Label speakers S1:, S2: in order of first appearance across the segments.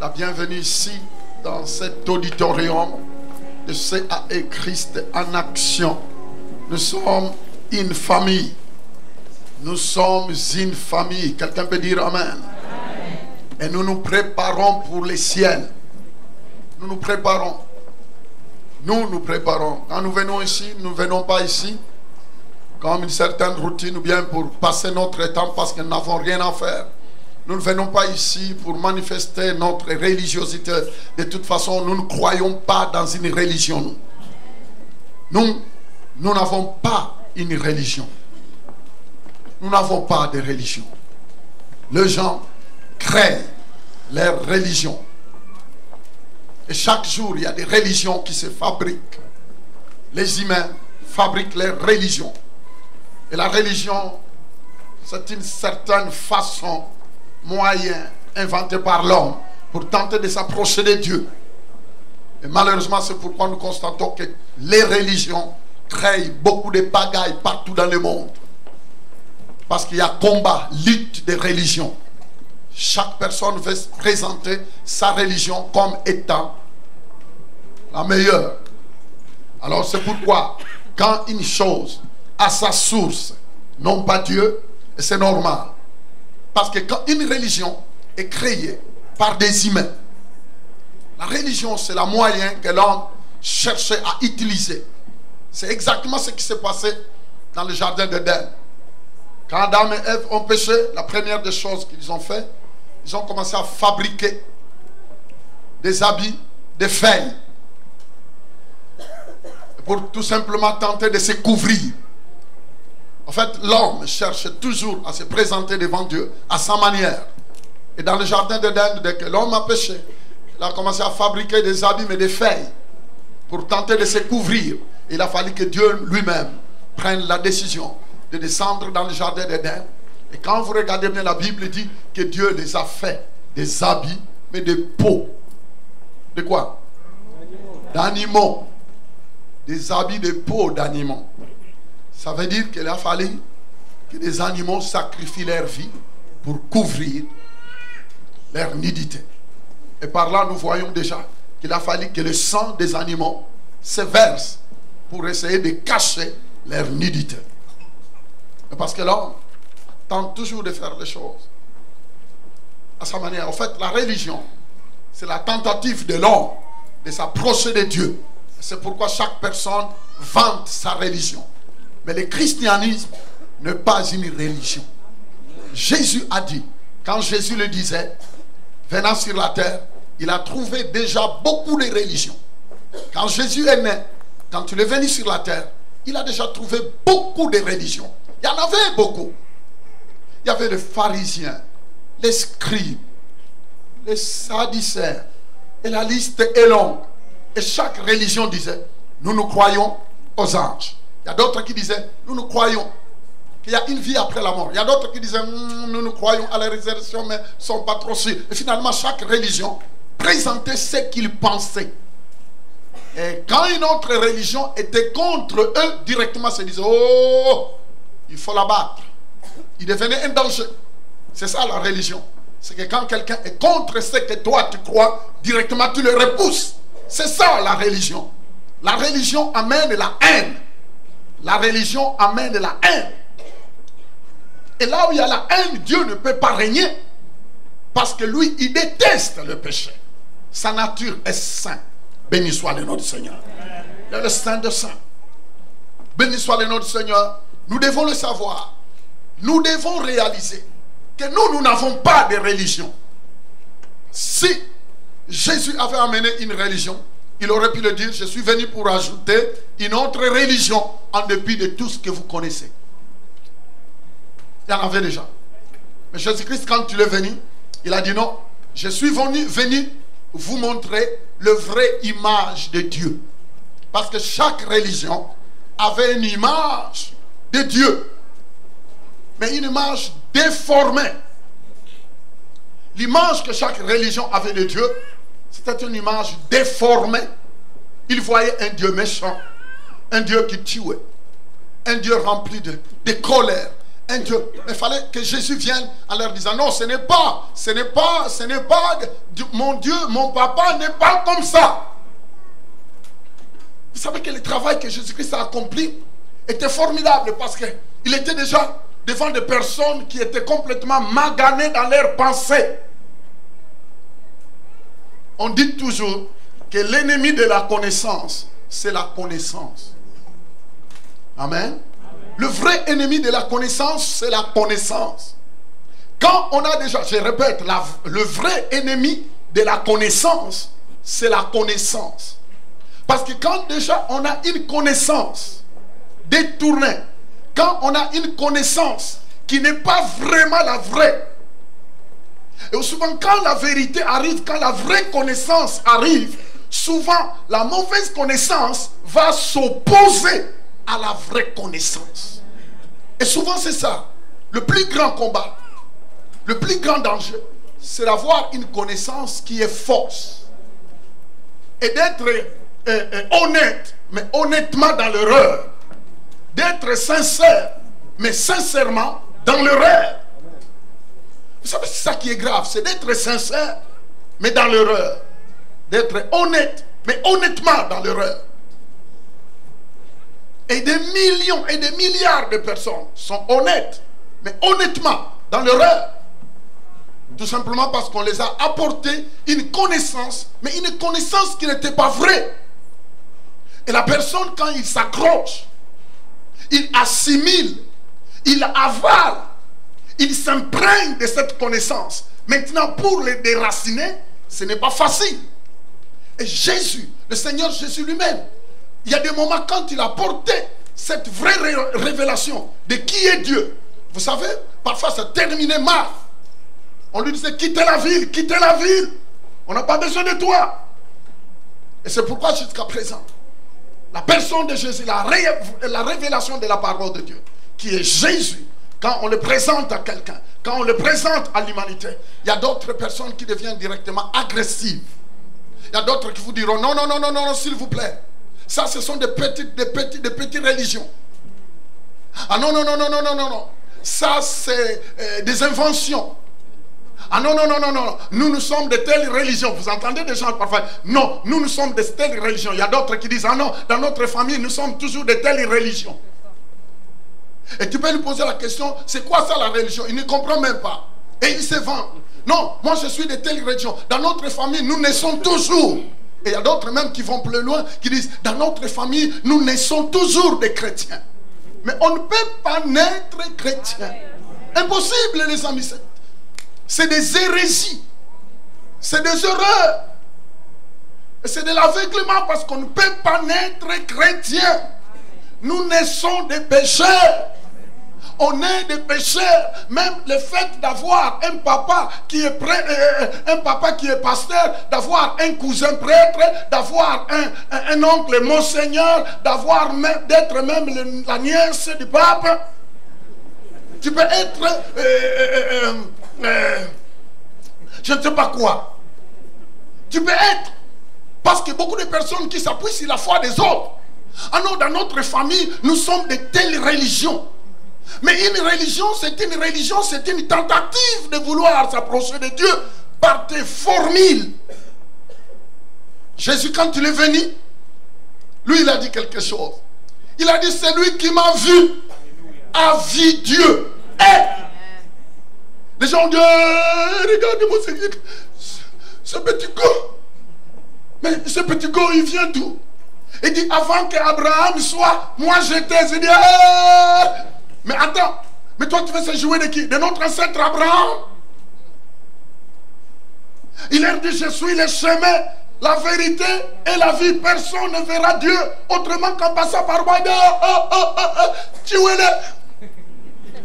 S1: la bienvenue ici dans cet auditorium de CAE Christ en action. Nous sommes une famille. Nous sommes une famille. Quelqu'un peut dire Amen. Amen. Et nous nous préparons pour les ciels. Nous nous préparons. Nous nous préparons. Quand nous venons ici, nous ne venons pas ici comme une certaine routine ou bien pour passer notre temps parce que nous n'avons rien à faire. Nous ne venons pas ici pour manifester notre religiosité. De toute façon, nous ne croyons pas dans une religion. Nous n'avons pas une religion. Nous n'avons pas de religion. Les gens créent leur religion. Et chaque jour, il y a des religions qui se fabriquent. Les humains fabriquent leur religion. Et la religion, c'est une certaine façon, moyen, inventé par l'homme pour tenter de s'approcher de Dieu. Et malheureusement, c'est pourquoi nous constatons que les religions créent beaucoup de pagailles partout dans le monde. Parce qu'il y a combat, lutte des religions. Chaque personne veut présenter sa religion comme étant la meilleure. Alors c'est pourquoi, quand une chose a sa source, non pas Dieu, c'est normal. Parce que quand une religion est créée par des humains, la religion c'est le moyen que l'homme cherchait à utiliser. C'est exactement ce qui s'est passé dans le jardin d'Éden. Quand Adam et Ève ont péché, la première des choses qu'ils ont fait, ils ont commencé à fabriquer des habits, des feuilles, pour tout simplement tenter de se couvrir. En fait, l'homme cherche toujours à se présenter devant Dieu à sa manière. Et dans le jardin d'Éden, dès que l'homme a péché, il a commencé à fabriquer des habits et des feuilles pour tenter de se couvrir. Il a fallu que Dieu lui-même prenne la décision de descendre dans le jardin d'Éden. Et quand vous regardez bien, la Bible dit que Dieu les a fait des habits, mais de peau. De quoi? D'animaux. Des habits de peau d'animaux. Ça veut dire qu'il a fallu que des animaux sacrifient leur vie pour couvrir leur nudité. Et par là, nous voyons déjà qu'il a fallu que le sang des animaux se verse pour essayer de cacher leur nudité. Parce que l'homme tente toujours de faire les choses à sa manière. En fait, la religion, c'est la tentative de l'homme de s'approcher de Dieu. C'est pourquoi chaque personne vante sa religion. Mais le christianisme n'est pas une religion. Jésus a dit, quand Jésus le disait, venant sur la terre, il a trouvé déjà beaucoup de religions. Quand Jésus est né, quand il est venu sur la terre, il a déjà trouvé beaucoup de religions. Il y en avait beaucoup. Il y avait les pharisiens, les scribes, les sadducéens, et la liste est longue. Et chaque religion disait, nous nous croyons aux anges. Il y a d'autres qui disaient, nous nous croyons qu'il y a une vie après la mort. Il y a d'autres qui disaient, nous nous croyons à la résurrection, mais ne sont pas trop sûrs. Et finalement, chaque religion présentait ce qu'ils pensaient. Et quand une autre religion était contre eux, directement se disait, oh, il faut l'abattre. Il devenait un danger. C'est ça la religion. C'est que quand quelqu'un est contre ce que toi tu crois, directement tu le repousses. C'est ça la religion. La religion amène la haine. La religion amène la haine. Et là où il y a la haine, Dieu ne peut pas régner. Parce que lui, il déteste le péché. Sa nature est sainte. Béni soit le nom du Seigneur. Il est le Saint de Saints. Béni soit le nom du Seigneur. Nous devons le savoir. Nous devons réaliser que nous n'avons pas de religion. Si Jésus avait amené une religion, il aurait pu le dire, je suis venu pour ajouter une autre religion en dépit de tout ce que vous connaissez. Il y en avait déjà. Mais Jésus-Christ, quand il est venu, il a dit non, je suis venu vous montrer le vrai image de Dieu. Parce que chaque religion avait une image de Dieu. Mais une image déformée. L'image que chaque religion avait de Dieu, c'était une image déformée. Il voyait un Dieu méchant, un Dieu qui tuait, un Dieu rempli de colère, un Dieu. Mais il fallait que Jésus vienne en leur disant, non, ce n'est pas mon Dieu, mon papa n'est pas comme ça. Vous savez que le travail que Jésus-Christ a accompli était formidable parce qu'il était déjà devant des personnes qui étaient complètement maganées dans leurs pensées. On dit toujours que l'ennemi de la connaissance, c'est la connaissance. Amen. Le vrai ennemi de la connaissance, c'est la connaissance. Quand on a déjà, je répète, le vrai ennemi de la connaissance, c'est la connaissance. Parce que quand déjà on a une connaissance détournée, quand on a une connaissance qui n'est pas vraiment la vraie, et souvent quand la vérité arrive, quand la vraie connaissance arrive, souvent la mauvaise connaissance va s'opposer à la vraie connaissance. Et souvent c'est ça. Le plus grand combat, le plus grand danger, c'est d'avoir une connaissance qui est fausse. Et d'être honnête, mais honnêtement dans l'erreur. D'être sincère, mais sincèrement dans l'erreur. Vous savez, c'est ça qui est grave, c'est d'être sincère, mais dans l'erreur. D'être honnête, mais honnêtement dans l'erreur. Et des millions et des milliards de personnes sont honnêtes, mais honnêtement dans l'erreur. Tout simplement parce qu'on les a apporté une connaissance, mais une connaissance qui n'était pas vraie. Et la personne, quand il s'accroche, il assimile, il avale, il s'imprègne de cette connaissance. Maintenant, pour les déraciner, ce n'est pas facile. Et Jésus, le Seigneur Jésus lui-même, il y a des moments quand il a porté cette vraie révélation de qui est Dieu. Vous savez, parfois ça terminait mal. On lui disait, quittez la ville, quittez la ville. On n'a pas besoin de toi. Et c'est pourquoi jusqu'à présent, la personne de Jésus, la révélation de la parole de Dieu, qui est Jésus, quand on le présente à quelqu'un, quand on le présente à l'humanité, il y a d'autres personnes qui deviennent directement agressives. Il y a d'autres qui vous diront, non, non, non, non, non, s'il vous plaît. Ça, ce sont des petites religions. Ah non, non, non, non, non, non, non, non. Ça, c'est des inventions. Ah non, non, non, non, non. Nous sommes de telles religions. Vous entendez des gens parfois. Non, nous sommes de telles religions. Il y a d'autres qui disent, ah non, dans notre famille, nous sommes toujours de telles religions. Et tu peux lui poser la question, c'est quoi ça la religion? Il ne comprend même pas. Et il se vend. Non, moi je suis de telle religion. Dans notre famille, nous naissons toujours. Et il y a d'autres même qui vont plus loin, qui disent, dans notre famille, nous naissons toujours des chrétiens. Mais on ne peut pas naître chrétien. Impossible, les amis. C'est des hérésies. C'est des erreurs. C'est de l'aveuglement parce qu'on ne peut pas naître chrétien. Nous naissons des pécheurs. On est des pécheurs. Même le fait d'avoir un papa qui est un papa qui est pasteur, d'avoir un cousin prêtre, d'avoir un oncle monseigneur, d'être même la nièce du pape. Tu peux être je ne sais pas quoi. Tu peux être, parce que beaucoup de personnes qui s'appuient sur la foi des autres. Ah non, dans notre famille, nous sommes de telles religions. Mais une religion, c'est une tentative de vouloir s'approcher de Dieu par des formules. Jésus, quand il est venu, lui, il a dit quelque chose. Il a dit, c'est lui qui m'a vu a vu Dieu. Et les gens disent, regardez-moi ce petit gars. Mais ce petit gars, il vient d'où? Il dit, avant qu'Abraham soit, moi j'étais. Il dit, mais attends, mais toi tu veux se jouer de qui? De notre ancêtre Abraham? Il leur dit, je suis le chemin, la vérité et la vie. Personne ne verra Dieu autrement qu'en passant par moi. Tuez-le.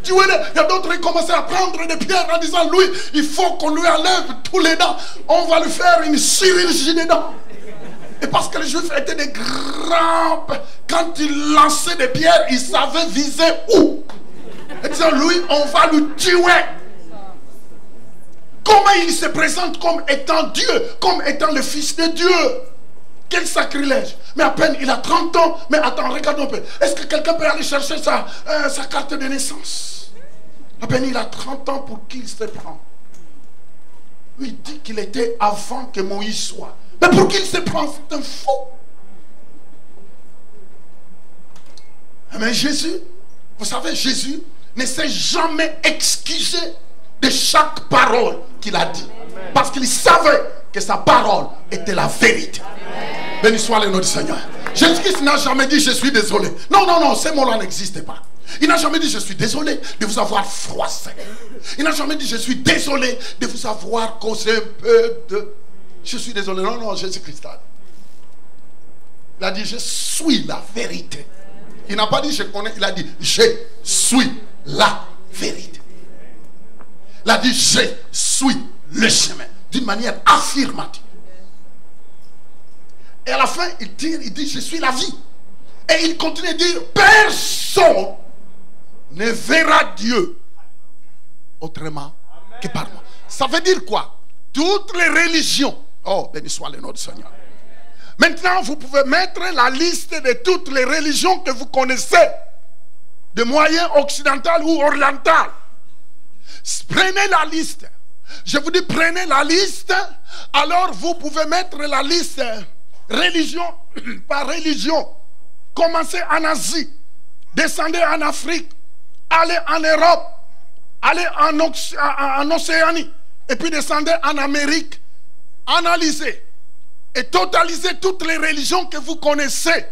S1: Tuez-le. Il y a d'autres qui commençaient à prendre des pierres en disant, lui, il faut qu'on lui enlève tous les dents. On va lui faire une chirurgie des dents. Et parce que les Juifs étaient des grands, quand ils lançaient des pierres, ils savaient viser où. Et disant, lui, on va le tuer. Comment il se présente comme étant Dieu, comme étant le Fils de Dieu? Quel sacrilège. Mais à peine il a 30 ans. Mais attends, regarde un peu. Est-ce que quelqu'un peut aller chercher sa carte de naissance? À peine il a 30 ans pour qu'il se prend. Il dit qu'il était avant que Moïse soit. Mais pour qu'il se prend, c'est un faux. Mais Jésus, vous savez, Jésus ne s'est jamais excusé de chaque parole qu'il a dit. Parce qu'il savait que sa parole était la vérité. Béni soit le nom du Seigneur. Jésus-Christ n'a jamais dit je suis désolé. Non, non, non, ces mots-là n'existent pas. Il n'a jamais dit je suis désolé de vous avoir froissé. Il n'a jamais dit je suis désolé de vous avoir causé un peu de... Je suis désolé. Non, non, Jésus-Christ a dit. Il a dit je suis la vérité. Il n'a pas dit je connais, il a dit je suis la vérité. Il a dit je suis le chemin. D'une manière affirmative. Et à la fin, il dit je suis la vie. Et il continue de dire personne ne verra Dieu autrement que par moi. Ça veut dire quoi? Toutes les religions. Oh, béni soit le nom du Seigneur. Maintenant, vous pouvez mettre la liste de toutes les religions que vous connaissez, de moyen occidental ou oriental. Prenez la liste. Je vous dis, prenez la liste. Alors, vous pouvez mettre la liste religion par religion. Commencez en Asie, descendez en Afrique, allez en Europe, allez en Océanie, et puis descendez en Amérique. Analysez et totalisez toutes les religions que vous connaissez. Amen.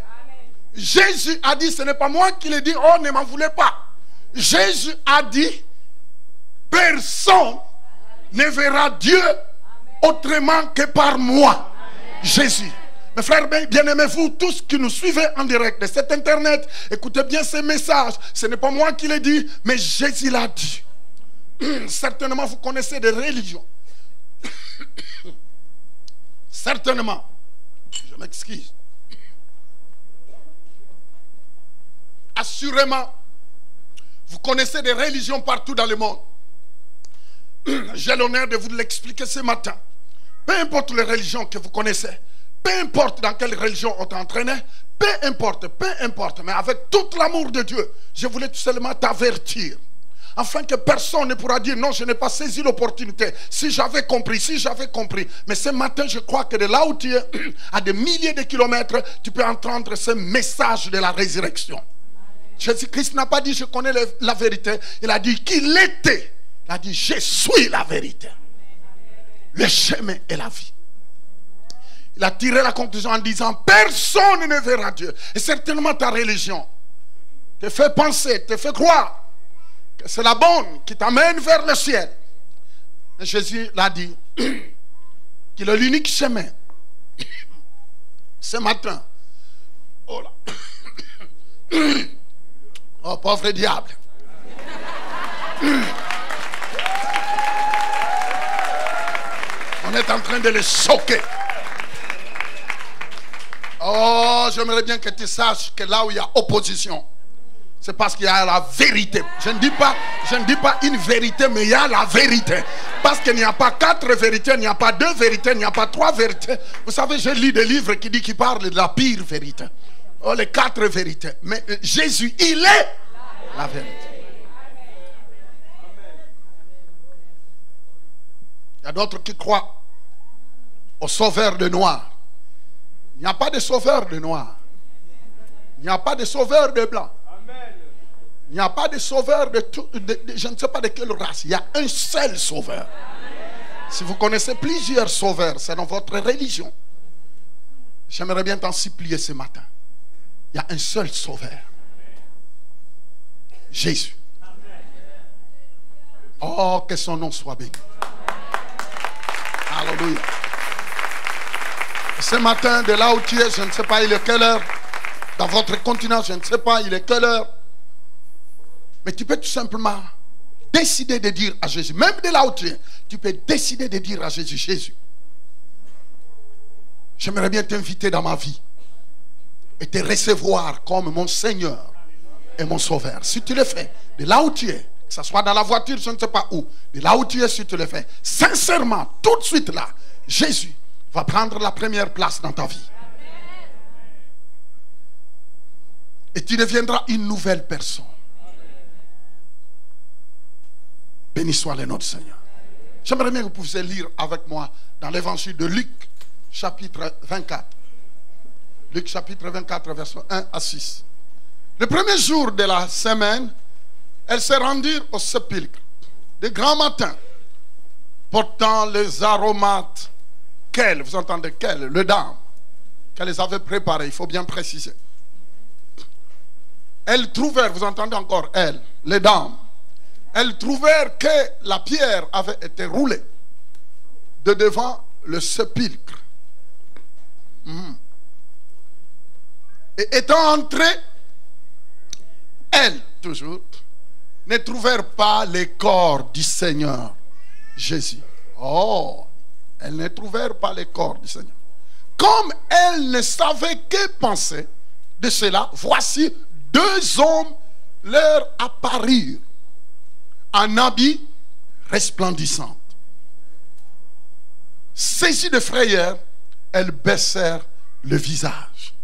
S1: Jésus a dit, ce n'est pas moi qui l'ai dit, oh ne m'en voulez pas. Jésus a dit, personne ne verra Dieu autrement que par moi. Amen. Jésus. Mes frères bien-aimés, vous tous qui nous suivez en direct de cet internet, écoutez bien ces messages. Ce n'est pas moi qui l'ai dit, mais Jésus l'a dit. Certainement vous connaissez des religions. Certainement. Je m'excuse. Assurément, vous connaissez des religions partout dans le monde. J'ai l'honneur de vous l'expliquer ce matin. Peu importe les religions que vous connaissez, peu importe dans quelle religion on t'a entraîné, peu importe, mais avec tout l'amour de Dieu, je voulais tout simplement t'avertir. Afin que personne ne pourra dire non, je n'ai pas saisi l'opportunité. Si j'avais compris. Mais ce matin, je crois que de là où tu es, à des milliers de kilomètres, tu peux entendre ce message de la résurrection. Jésus-Christ n'a pas dit je connais la vérité. Il a dit qu'il était. Il a dit je suis la vérité. Le chemin et la vie. Il a tiré la conclusion en disant personne ne verra Dieu. Et certainement ta religion te fait penser, te fait croire que c'est la bonne qui t'amène vers le ciel. Mais Jésus l'a dit qu'il est l'unique chemin. Ce matin, oh là, oh pauvre diable, on est en train de le choquer. Oh, j'aimerais bien que tu saches que là où il y a opposition, c'est parce qu'il y a la vérité. Je ne dis pas une vérité, mais il y a la vérité. Parce qu'il n'y a pas 4 vérités, il n'y a pas 2 vérités, il n'y a pas 3 vérités. Vous savez, j'ai lu des livres qui parlent de la pire vérité. Oh, les 4 vérités. Mais Jésus, il est la vérité. Il y a d'autres qui croient au sauveur de noir. Il n'y a pas de sauveur de noir. Il n'y a pas de sauveur de blanc. Il n'y a pas de sauveur de je ne sais pas de quelle race. Il y a un seul sauveur. Si vous connaissez plusieurs sauveurs, c'est dans votre religion. J'aimerais bien t'en supplier ce matin. Il y a un seul sauveur. Jésus. Oh, que son nom soit béni. Alléluia. Ce matin, de là où tu es, je ne sais pas il est quelle heure. Dans votre continent, je ne sais pas il est quelle heure. Mais tu peux tout simplement décider de dire à Jésus, même de là où tu es, tu peux décider de dire à Jésus, Jésus, j'aimerais bien t'inviter dans ma vie et te recevoir comme mon Seigneur et mon Sauveur. Si tu le fais, de là où tu es, que ce soit dans la voiture, je ne sais pas où, de là où tu es, si tu le fais, sincèrement, tout de suite là, Jésus va prendre la première place dans ta vie. Et tu deviendras une nouvelle personne. Béni soit le nom du Seigneur. J'aimerais bien que vous puissiez lire avec moi dans l'évangile de Luc, chapitre 24. Luc, chapitre 24, versets 1 à 6. Le premier jour de la semaine, elles se rendirent au sépulcre de grand matin, portant les aromates qu'elles, vous entendez qu'elles, le dame, qu'elles les avaient préparées, il faut bien préciser. Elles trouvèrent, vous entendez encore, elles, les dames, elles trouvèrent que la pierre avait été roulée de devant le sépulcre. Et étant entrées, elles, toujours, ne trouvèrent pas les corps du Seigneur Jésus. Oh, elles ne trouvèrent pas les corps du Seigneur. Comme elles ne savaient que penser de cela, voici deux hommes leur apparurent en habits resplendissants. Saisies de frayeur, elles baissèrent le visage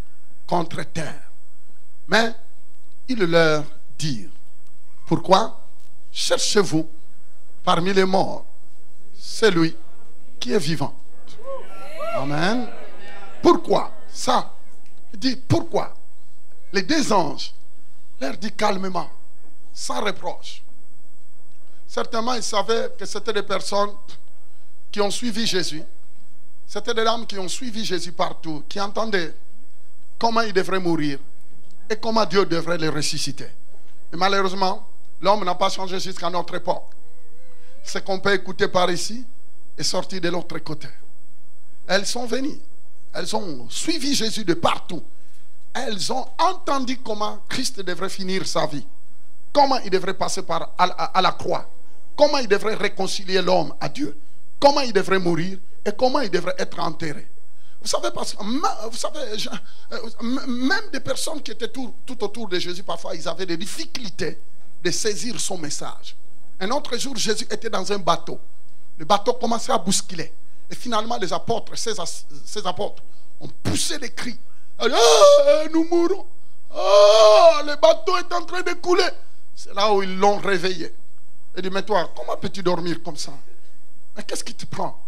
S1: contre terre. Mais ils leur dirent: pourquoi cherchez-vous parmi les morts celui qui est vivant? Amen. Pourquoi? Ça, il dit pourquoi? Les deux anges leur dit calmement, sans reproche. Certainement, ils savaient que c'était des personnes qui ont suivi Jésus. C'était des dames qui ont suivi Jésus partout, qui entendaient comment il devrait mourir et comment Dieu devrait le ressusciter. Et malheureusement, l'homme n'a pas changé jusqu'à notre époque. Ce qu'on peut écouter par ici est sorti de l'autre côté. Elles sont venues. Elles ont suivi Jésus de partout. Elles ont entendu comment Christ devrait finir sa vie. Comment il devrait passer à la croix. Comment il devrait réconcilier l'homme à Dieu. Comment il devrait mourir et comment il devrait être enterré. Vous savez, même des personnes qui étaient tout autour de Jésus, parfois, ils avaient des difficultés de saisir son message. Un autre jour, Jésus était dans un bateau. Le bateau commençait à bousculer. Et finalement, les apôtres, ses apôtres, ont poussé des cris. Nous mourons. Le bateau est en train de couler. C'est là où ils l'ont réveillé. Il dit: mais toi, comment peux-tu dormir comme ça? Mais qu'est-ce qui te prend?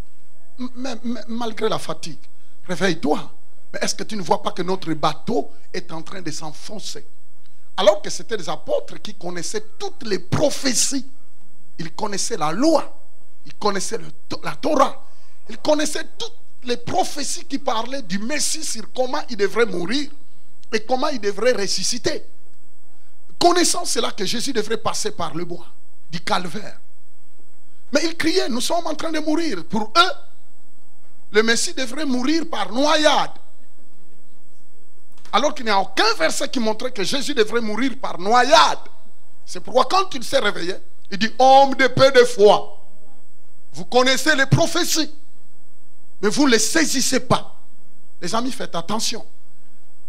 S1: Malgré la fatigue, réveille-toi. Mais est-ce que tu ne vois pas que notre bateau est en train de s'enfoncer? Alors que c'était des apôtres qui connaissaient toutes les prophéties. Ils connaissaient la loi. Ils connaissaient la Torah. Ils connaissaient toutes les prophéties qui parlaient du Messie, sur comment il devrait mourir et comment il devrait ressusciter. Connaissant cela, que Jésus devrait passer par le bois du calvaire. Mais ils criaient: nous sommes en train de mourir. Pour eux, le Messie devrait mourir par noyade. Alors qu'il n'y a aucun verset qui montrait que Jésus devrait mourir par noyade. C'est pourquoi quand il s'est réveillé, il dit: homme de peu de foi, vous connaissez les prophéties, mais vous ne les saisissez pas. Les amis, faites attention.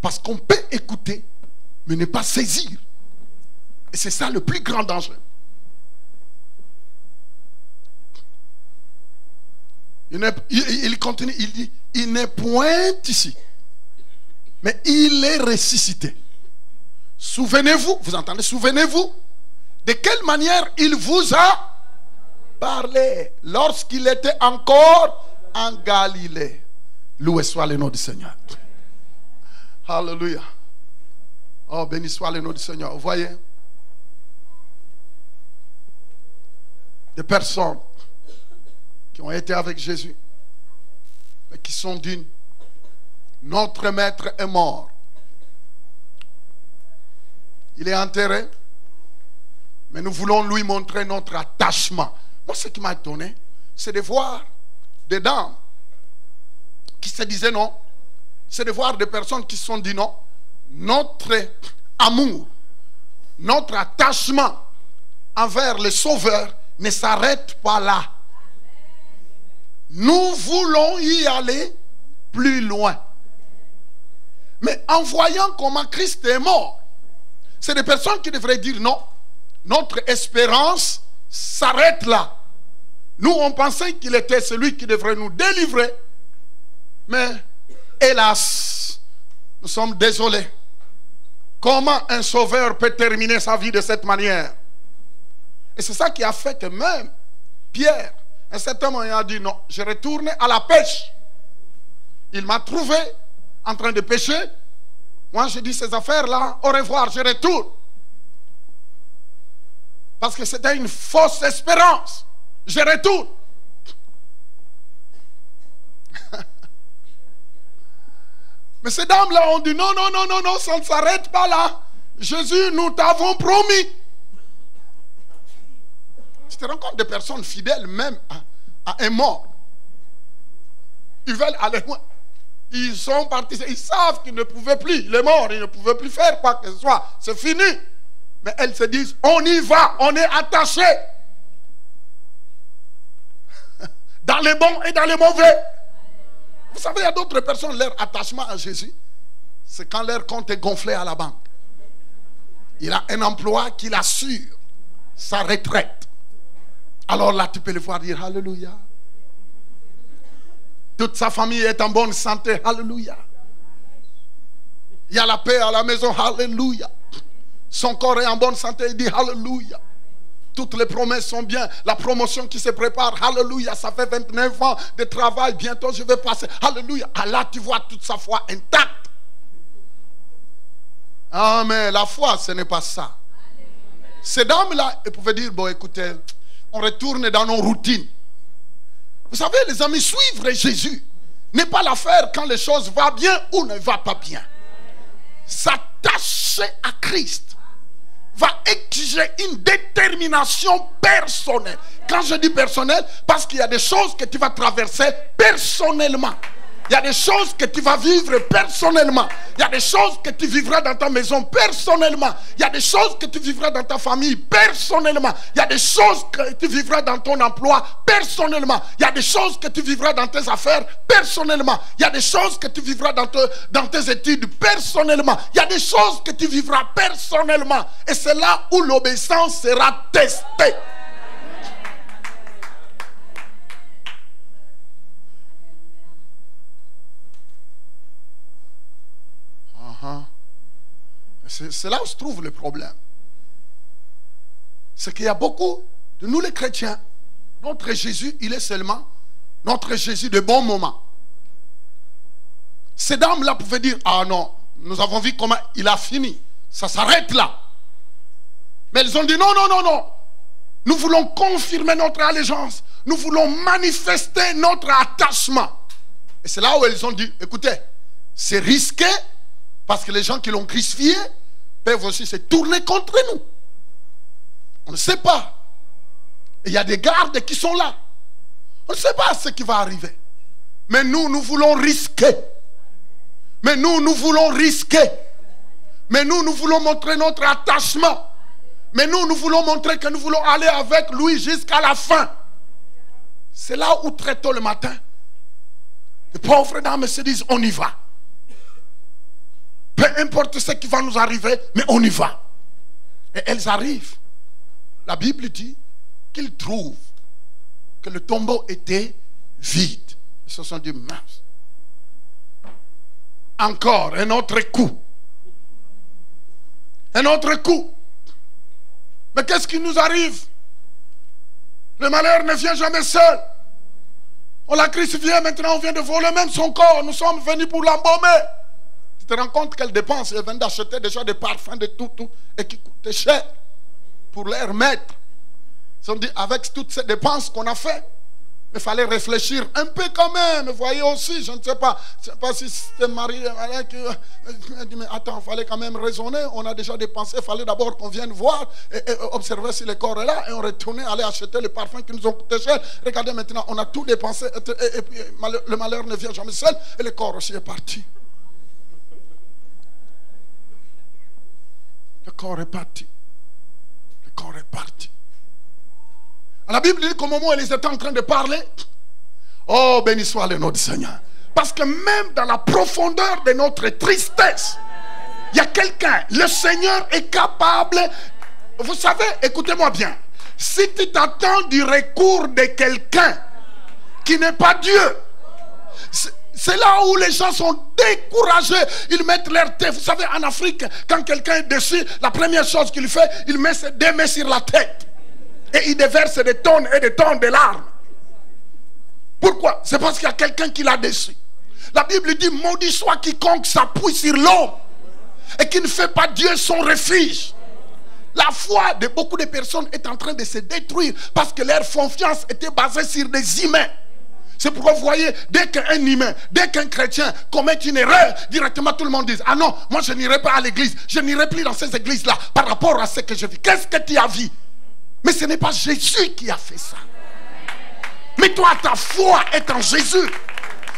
S1: Parce qu'on peut écouter, mais ne pas saisir. Et c'est ça le plus grand danger. Il continue, il dit: il n'est point ici, mais il est ressuscité. Souvenez-vous, vous entendez, souvenez-vous de quelle manière il vous a parlé lorsqu'il était encore en Galilée. Loué soit le nom du Seigneur. Alléluia. Oh, béni soit le nom du Seigneur. Vous voyez, des personnes qui ont été avec Jésus, mais qui sont d'une: notre maître est mort. Il est enterré, mais nous voulons lui montrer notre attachement. Moi, ce qui m'a étonné, c'est de voir des dames qui se disaient non. C'est de voir des personnes qui se sont dit non. Notre amour, notre attachement envers le Sauveur ne s'arrête pas là. Nous voulons y aller plus loin. Mais en voyant comment Christ est mort, c'est des personnes qui devraient dire non. Notre espérance s'arrête là. Nous, on pensait qu'il était celui qui devrait nous délivrer. Mais, hélas, nous sommes désolés. Comment un sauveur peut terminer sa vie de cette manière? Et c'est ça qui a fait que même Pierre, un certain moment, il a dit non, je retourne à la pêche. Il m'a trouvé en train de pêcher. Moi, j'ai dit ces affaires-là, au revoir, je retourne. Parce que c'était une fausse espérance. Je retourne. Mais ces dames-là ont dit non, non, non, non, non, ça ne s'arrête pas là. Jésus, nous t'avons promis. Tu te rends compte des personnes fidèles même à un mort. Ils veulent aller loin. Ils sont partis. Ils savent qu'ils ne pouvaient plus. Il est mort. Ils ne pouvaient plus faire quoi que ce soit. C'est fini. Mais elles se disent, on y va. On est attachés. Dans les bons et dans les mauvais. Vous savez, il y a d'autres personnes, leur attachement à Jésus, c'est quand leur compte est gonflé à la banque. Il a un emploi qui l'assure sa retraite. Alors là, tu peux le voir dire Alléluia. Toute sa famille est en bonne santé. Alléluia. Il y a la paix à la maison. Alléluia. Son corps est en bonne santé. Il dit Alléluia. Toutes les promesses sont bien. La promotion qui se prépare. Alléluia. Ça fait 29 ans de travail. Bientôt je vais passer. Alléluia. Ah là, tu vois toute sa foi intacte. Ah, mais la foi, ce n'est pas ça. Ces dames-là, elles pouvaient dire, bon, écoutez, on retourne dans nos routines. Vous savez, les amis, suivre Jésus n'est pas l'affaire quand les choses vont bien ou ne vont pas bien. S'attacher à Christ va exiger une détermination personnelle. Quand je dis personnelle, parce qu'il y a des choses que tu vas traverser personnellement. Il y a des choses que tu vas vivre personnellement. Il y a des choses que tu vivras dans ta maison personnellement. Il y a des choses que tu vivras dans ta famille personnellement. Il y a des choses que tu vivras dans ton emploi personnellement. Il y a des choses que tu vivras dans tes affaires personnellement. Il y a des choses que tu vivras dans tes études personnellement. Il y a des choses que tu vivras personnellement. Et c'est là où l'obéissance sera testée. C'est là où se trouve le problème. C'est qu'il y a beaucoup de nous les chrétiens, notre Jésus, il est seulement notre Jésus de bon moment. Ces dames-là pouvaient dire, ah non, nous avons vu comment il a fini. Ça s'arrête là. Mais elles ont dit, non, non, non, non. Nous voulons confirmer notre allégeance. Nous voulons manifester notre attachement. Et c'est là où elles ont dit, écoutez, c'est risqué. Parce que les gens qui l'ont crucifié peuvent aussi se tourner contre nous. On ne sait pas. Et il y a des gardes qui sont là. On ne sait pas ce qui va arriver. Mais nous, nous voulons risquer. Mais nous, nous voulons risquer. Mais nous, nous voulons montrer notre attachement. Mais nous, nous voulons montrer que nous voulons aller avec lui jusqu'à la fin. C'est là où très tôt le matin, les pauvres dames se disent, on y va. Peu importe ce qui va nous arriver, mais on y va. Et elles arrivent. La Bible dit qu'ils trouvent que le tombeau était vide. Ils se sont dit, mince. Encore un autre coup. Un autre coup. Mais qu'est-ce qui nous arrive? Le malheur ne vient jamais seul. On l'a crucifié, maintenant on vient de voler même son corps. Nous sommes venus pour l'embaumer. Tu te rends compte qu'elle dépense, elle vient d'acheter déjà des parfums de tout, et qui coûtaient cher pour leur mettre. Ils ont dit, avec toutes ces dépenses qu'on a fait, il fallait réfléchir un peu quand même. Vous voyez aussi, je ne sais pas si c'était Marie qui dit, mais attends, il fallait quand même raisonner. On a déjà dépensé, il fallait d'abord qu'on vienne voir et observer si le corps est là. Et on retournait aller acheter les parfums qui nous ont coûté cher. Regardez maintenant, on a tout dépensé et puis le malheur ne vient jamais seul et le corps aussi est parti. Le corps est parti. Le corps est parti. La Bible dit qu'au moment où ils étaient en train de parler, oh, béni soit le nom du Seigneur. Parce que même dans la profondeur de notre tristesse, il y a quelqu'un, le Seigneur est capable. Vous savez, écoutez-moi bien. Si tu t'attends du recours de quelqu'un qui n'est pas Dieu, c'est là où les gens sont découragés. Ils mettent leur tête. Vous savez, en Afrique, quand quelqu'un est déçu, la première chose qu'il fait, il met ses deux mains sur la tête. Et il déverse des tonnes et des tonnes de larmes. Pourquoi? C'est parce qu'il y a quelqu'un qui l'a déçu. La Bible dit, maudit soit quiconque s'appuie sur l'homme et qui ne fait pas Dieu son refuge. La foi de beaucoup de personnes est en train de se détruire parce que leur confiance était basée sur des humains. C'est pourquoi vous voyez, dès qu'un humain, dès qu'un chrétien commet une erreur, directement tout le monde dit, ah non, moi je n'irai pas à l'église, je n'irai plus dans ces églises-là par rapport à ce que je vis. Qu'est-ce que tu as vu? Mais ce n'est pas Jésus qui a fait ça. Mais toi, ta foi est en Jésus.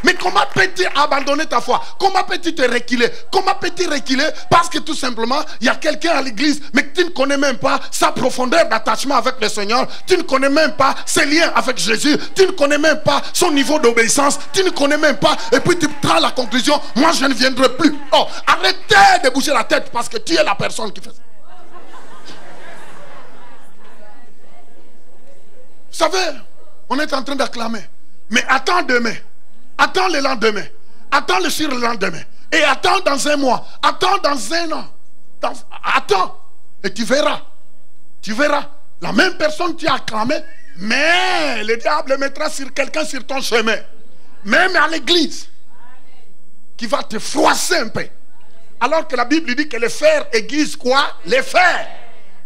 S1: Mais comment peux-tu abandonner ta foi? Comment peux-tu te reculer? Comment peux-tu reculer? Parce que tout simplement, il y a quelqu'un à l'église, mais que tu ne connais même pas sa profondeur d'attachement avec le Seigneur. Tu ne connais même pas ses liens avec Jésus. Tu ne connais même pas son niveau d'obéissance. Tu ne connais même pas. Et puis tu prends la conclusion, moi je ne viendrai plus. Oh, arrêtez de bouger la tête parce que tu es la personne qui fait ça. Vous savez, on est en train d'acclamer. Mais attends demain. Attends le lendemain. Attends le surlendemain. Et attends dans un mois. Attends dans un an. Attends. Et tu verras. Tu verras. La même personne qui a acclamé. Mais le diable mettra sur quelqu'un sur ton chemin. Même à l'église. Qui va te froisser un peu. Alors que la Bible dit que le fer aiguise quoi? Les fers.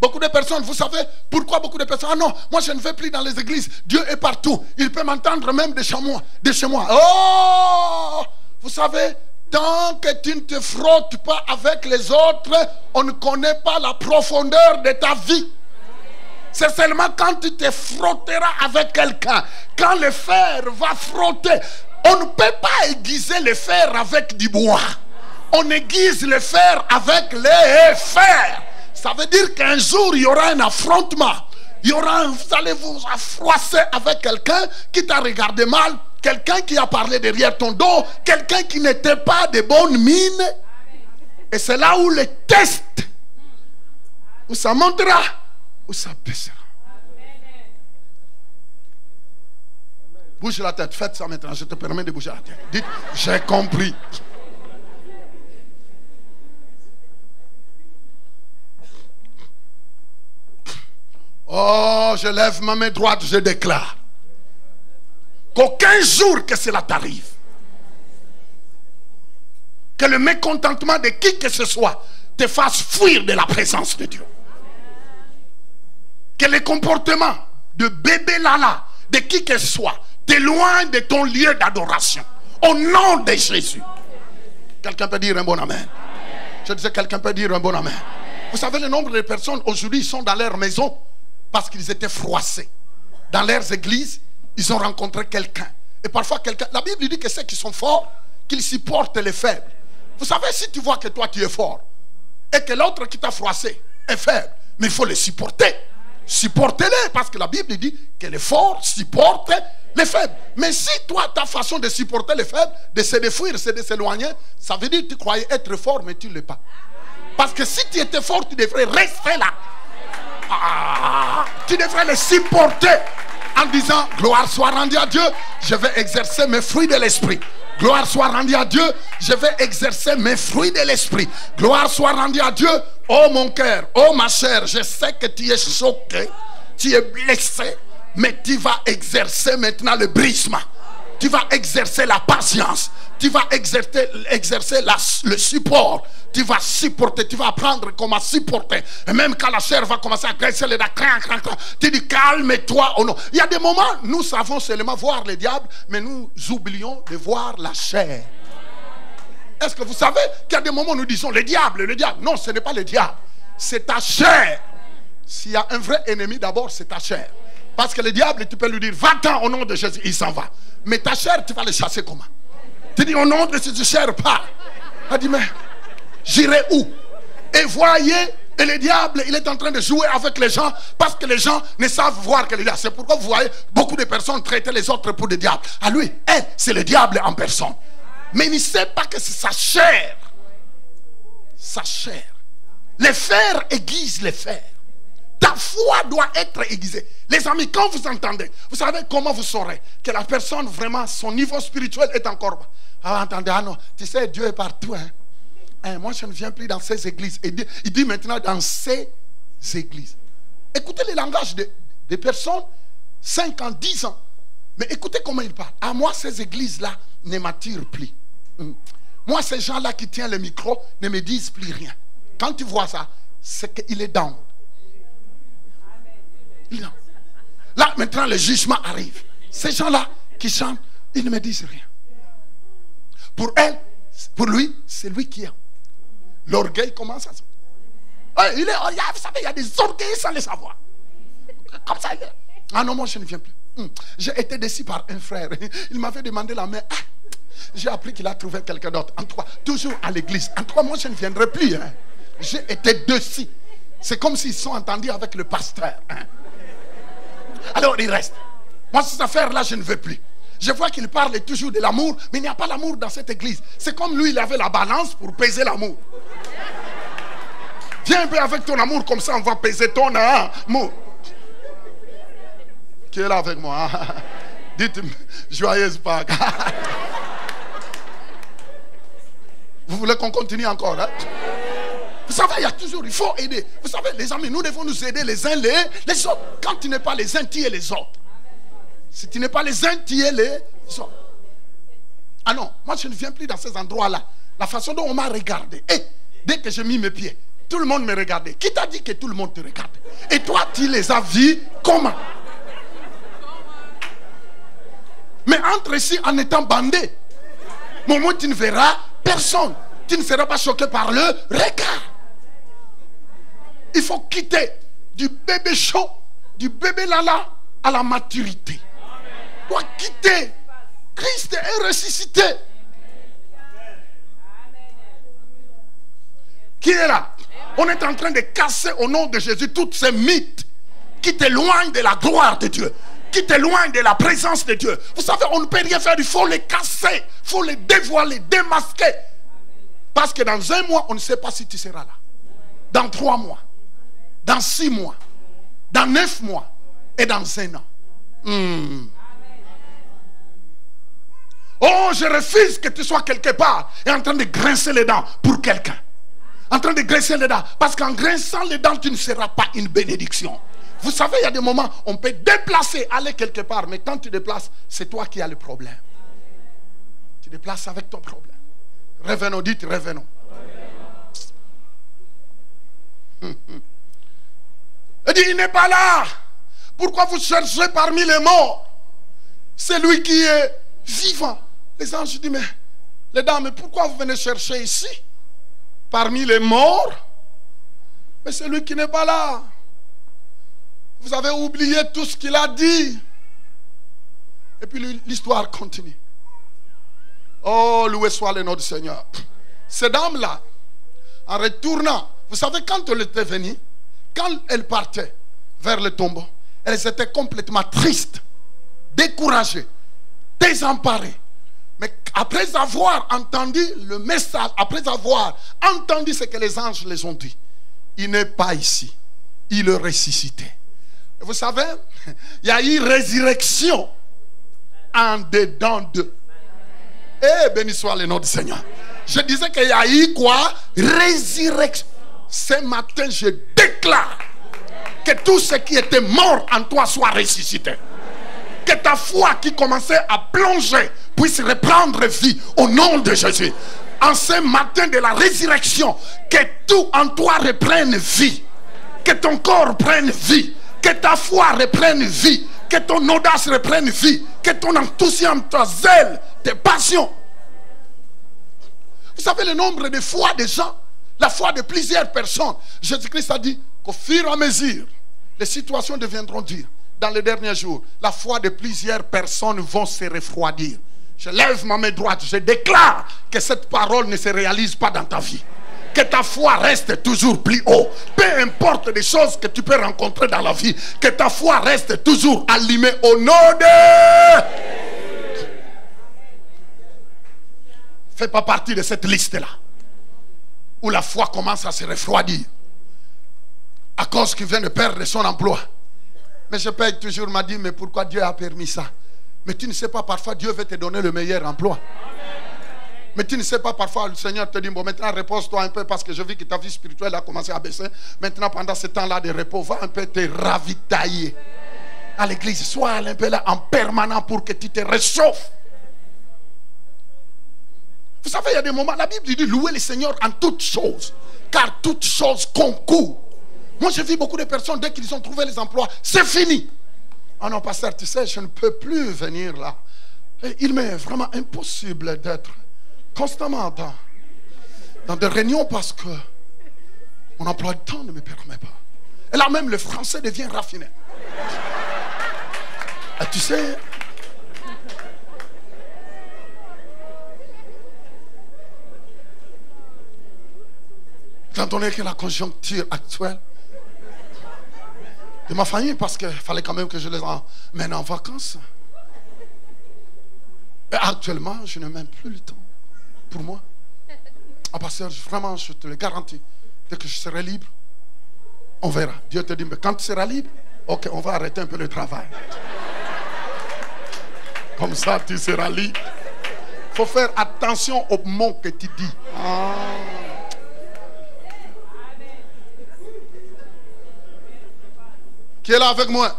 S1: Beaucoup de personnes, vous savez pourquoi beaucoup de personnes? Ah non, moi je ne vais plus dans les églises. Dieu est partout. Il peut m'entendre même de chez moi. Oh! Vous savez, tant que tu ne te frottes pas avec les autres, on ne connaît pas la profondeur de ta vie. C'est seulement quand tu te frotteras avec quelqu'un, quand le fer va frotter. On ne peut pas aiguiser le fer avec du bois. On aiguise le fer avec les fers. Ça veut dire qu'un jour, il y aura un affrontement. Vous allez vous froisser avec quelqu'un qui t'a regardé mal, quelqu'un qui a parlé derrière ton dos, quelqu'un qui n'était pas de bonne mine. Et c'est là où le test, où ça montera, où ça baissera. Bouge la tête, faites ça maintenant, je te permets de bouger la tête. Dites, j'ai compris. Oh, je lève ma main droite, je déclare qu'aucun jour que cela t'arrive, que le mécontentement de qui que ce soit te fasse fuir de la présence de Dieu. Que le comportement de bébé Lala, de qui que ce soit, t'éloigne de ton lieu d'adoration. Au nom de Jésus. Quelqu'un peut dire un bon amen? Je disais, quelqu'un peut dire un bon amen? Vous savez le nombre de personnes aujourd'hui sont dans leur maison parce qu'ils étaient froissés. Dans leurs églises, ils ont rencontré quelqu'un. Et parfois quelqu'un, la Bible dit que ceux qui sont forts, qu'ils supportent les faibles. Vous savez, si tu vois que toi tu es fort et que l'autre qui t'a froissé est faible, mais il faut les supporter. Supportez-les, parce que la Bible dit que les forts supportent les faibles. Mais si toi, ta façon de supporter les faibles, de se défuir, c'est de s'éloigner, ça veut dire que tu croyais être fort, mais tu ne l'es pas. Parce que si tu étais fort, tu devrais rester là. Tu devrais les supporter en disant, gloire soit rendue à Dieu, je vais exercer mes fruits de l'esprit. Gloire soit rendue à Dieu, je vais exercer mes fruits de l'esprit. Gloire soit rendue à Dieu. Oh mon cœur, oh ma chair, je sais que tu es choqué, tu es blessé, mais tu vas exercer maintenant le brisement. Tu vas exercer la patience. Tu vas exercer le support. Tu vas supporter, tu vas apprendre comment supporter. Et même quand la chair va commencer à graisser les dents, tu dis calme-toi. Oh non. Il y a des moments, nous savons seulement voir le diable, mais nous oublions de voir la chair. Est-ce que vous savez qu'il y a des moments où nous disons le diable, le diable? Non, ce n'est pas le diable, c'est ta chair. S'il y a un vrai ennemi, d'abord c'est ta chair. Parce que le diable, tu peux lui dire va-t'en au nom de Jésus, il s'en va. Mais ta chair, tu vas le chasser comment? Tu dis au nom de Jésus, chair, pas. Elle dit mais j'irai où? Et voyez, et le diable, il est en train de jouer avec les gens parce que les gens ne savent voir que le diable. C'est pourquoi vous voyez beaucoup de personnes traiter les autres pour des diables. À lui, elle, c'est le diable en personne. Mais il ne sait pas que c'est sa chair. Sa chair. Les fers aiguisent les fers. Ta foi doit être aiguisée. Les amis, quand vous entendez, vous savez comment vous saurez que la personne vraiment, son niveau spirituel est encore bas. Ah, entendez, ah non, tu sais, Dieu est partout. Moi, je ne viens plus dans ces églises. Il dit maintenant dans ces églises. Écoutez le langage des personnes, 5 ans, 10 ans. Mais écoutez comment il parle. À moi, ces églises-là ne m'attirent plus. Moi, ces gens-là qui tiennent le micro ne me disent plus rien. Quand tu vois ça, c'est qu'il est down. Il est down. Là, maintenant, le jugement arrive. Ces gens-là qui chantent, ils ne me disent rien. Pour elle, pour lui, c'est lui qui est. L'orgueil commence à se... vous savez, il y a des orgueils sans le savoir. Comme ça, il est. Ah non, moi je ne viens plus. J'ai été déçu par un frère. Il m'avait demandé la main. J'ai appris qu'il a trouvé quelqu'un d'autre. En toi, toujours à l'église. En toi, moi je ne viendrai plus. Hein. J'ai été déçu. C'est comme s'ils sont entendus avec le pasteur. Hein. Alors il reste. Moi, cette affaire-là, je ne veux plus. Je vois qu'il parle toujours de l'amour, mais il n'y a pas l'amour dans cette église. C'est comme lui, il avait la balance pour peser l'amour. Viens un peu avec ton amour, comme ça on va peser ton amour. Qui est là avec moi? Dites joyeuse Pâques. Vous voulez qu'on continue encore? Hein? Vous savez, il y a toujours, il faut aider. Vous savez, les amis, nous devons nous aider les uns les autres. Quand tu n'es pas les uns, tu es les autres. Si tu n'es pas les uns, tu es les autres. Ah non, moi je ne viens plus dans ces endroits-là. La façon dont on m'a regardé. Et dès que j'ai mis mes pieds, tout le monde me regardait. Qui t'a dit que tout le monde te regarde? Et toi, tu les as vus comment? Mais entre ici en étant bandé, moment tu ne verras personne. Tu ne seras pas choqué par le regard. Il faut quitter du bébé chaud, du bébé lala à la maturité. Tu dois quitter. Christ est ressuscité. Qui est là? On est en train de casser au nom de Jésus toutes ces mythes qui t'éloignent de la gloire de Dieu, qui t'éloignent de la présence de Dieu. Vous savez, on ne peut rien faire, il faut les casser, il faut les dévoiler, démasquer. Parce que dans 1 mois, on ne sait pas si tu seras là. Dans 3 mois, dans 6 mois, dans 9 mois et dans 1 an. Oh, je refuse que tu sois quelque part et en train de grincer les dents pour quelqu'un. En train de grincer les dents. Parce qu'en grinçant les dents, tu ne seras pas une bénédiction. Vous savez, il y a des moments, on peut déplacer, aller quelque part. Mais quand tu déplaces, c'est toi qui as le problème. Tu déplaces avec ton problème. Revenons, dites revenons. Il dit, il n'est pas là. Pourquoi vous cherchez parmi les morts? C'est lui qui est vivant. Les anges disent, mais les dames, mais pourquoi vous venez chercher ici? Parmi les morts? Mais c'est lui qui n'est pas là. Vous avez oublié tout ce qu'il a dit. Et puis l'histoire continue. Oh, loué soit le nom du Seigneur. Ces dames-là, en retournant, vous savez, quand elle était venue, quand elles partaient vers le tombeau, elles étaient complètement tristes, découragées, désemparées. Mais après avoir entendu le message, après avoir entendu ce que les anges les ont dit, il n'est pas ici, il est ressuscité. Vous savez, il y a eu résurrection en dedans d'eux. Eh, béni soit le nom du Seigneur. Je disais qu'il y a eu quoi? Résurrection. Ce matin, je déclare que tout ce qui était mort en toi soit ressuscité. Que ta foi qui commençait à plonger puisse reprendre vie au nom de Jésus. En ce matin de la résurrection, que tout en toi reprenne vie. Que ton corps prenne vie. Que ta foi reprenne vie. Que ton audace reprenne vie. Que ton enthousiasme, ta zèle, tes passions. Vous savez le nombre de fois des gens, la foi de plusieurs personnes. Jésus-Christ a dit qu'au fur et à mesure, les situations deviendront dures. Dans les derniers jours, la foi de plusieurs personnes vont se refroidir. Je lève ma main droite, je déclare que cette parole ne se réalise pas dans ta vie. Que ta foi reste toujours plus haut. Peu importe les choses que tu peux rencontrer dans la vie, que ta foi reste toujours allumée au nom de... Fais pas partie de cette liste-là, où la foi commence à se refroidir à cause qu'il vient de perdre son emploi. Mais je paye toujours, m'a dit, mais pourquoi Dieu a permis ça? Mais tu ne sais pas, parfois Dieu veut te donner le meilleur emploi. Mais tu ne sais pas, parfois le Seigneur te dit, bon, maintenant repose-toi un peu parce que je vis que ta vie spirituelle a commencé à baisser. Maintenant, pendant ce temps-là de repos, va un peu te ravitailler. à l'église. Sois un peu là en permanent pour que tu te réchauffes. Vous savez, il y a des moments, la Bible dit louer le Seigneur en toutes choses, car toutes choses concourent. Moi, j'ai vu beaucoup de personnes, dès qu'ils ont trouvé les emplois, c'est fini. Ah non, pasteur, tu sais, je ne peux plus venir là. Et il m'est vraiment impossible d'être constamment dans des réunions parce que mon emploi de temps ne me permet pas. Et là même, le français devient raffiné. Et tu sais, quand on est que la conjoncture actuelle de ma famille, parce qu'il fallait quand même que je les emmène en vacances. Et actuellement, je n'ai même plus le temps pour moi. Ah, pasteur, vraiment, je te le garantis, dès que je serai libre, on verra. Dieu te dit, mais quand tu seras libre, ok, on va arrêter un peu le travail. Comme ça, tu seras libre. Il faut faire attention aux mots que tu dis. Ah. Qui est là avec moi?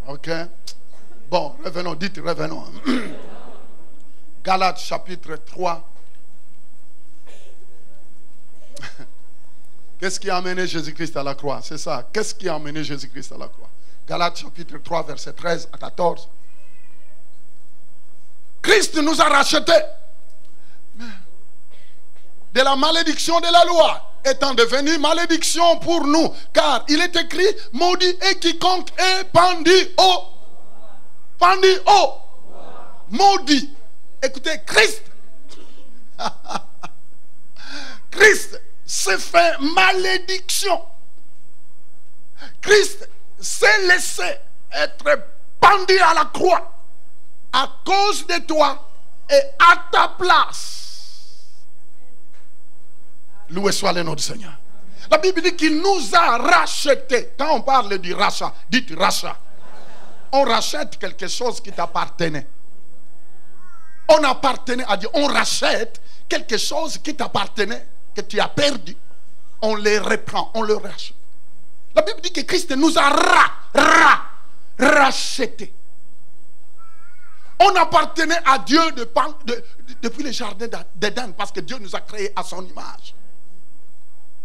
S1: Ok. Bon, revenons, dites revenons. Galates chapitre 3. Qu'est-ce qui a amené Jésus-Christ à la croix? C'est ça. Qu'est-ce qui a amené Jésus-Christ à la croix? Galates chapitre 3, verset 13 à 14. Christ nous a rachetés de la malédiction de la loi, étant devenu malédiction pour nous, car il est écrit, maudit est quiconque est pendu au maudit. Écoutez, Christ s'est fait malédiction. Christ s'est laissé être pendu à la croix à cause de toi et à ta place. Loué soit le nom du Seigneur. La Bible dit qu'il nous a rachetés. Quand on parle du rachat, dites rachat. On rachète quelque chose qui t'appartenait. On appartenait à Dieu. On rachète quelque chose qui t'appartenait, que tu as perdu. On les reprend, on le rachète. La Bible dit que Christ nous a rachetés. On appartenait à Dieu depuis le jardin d'Éden, parce que Dieu nous a créés à son image.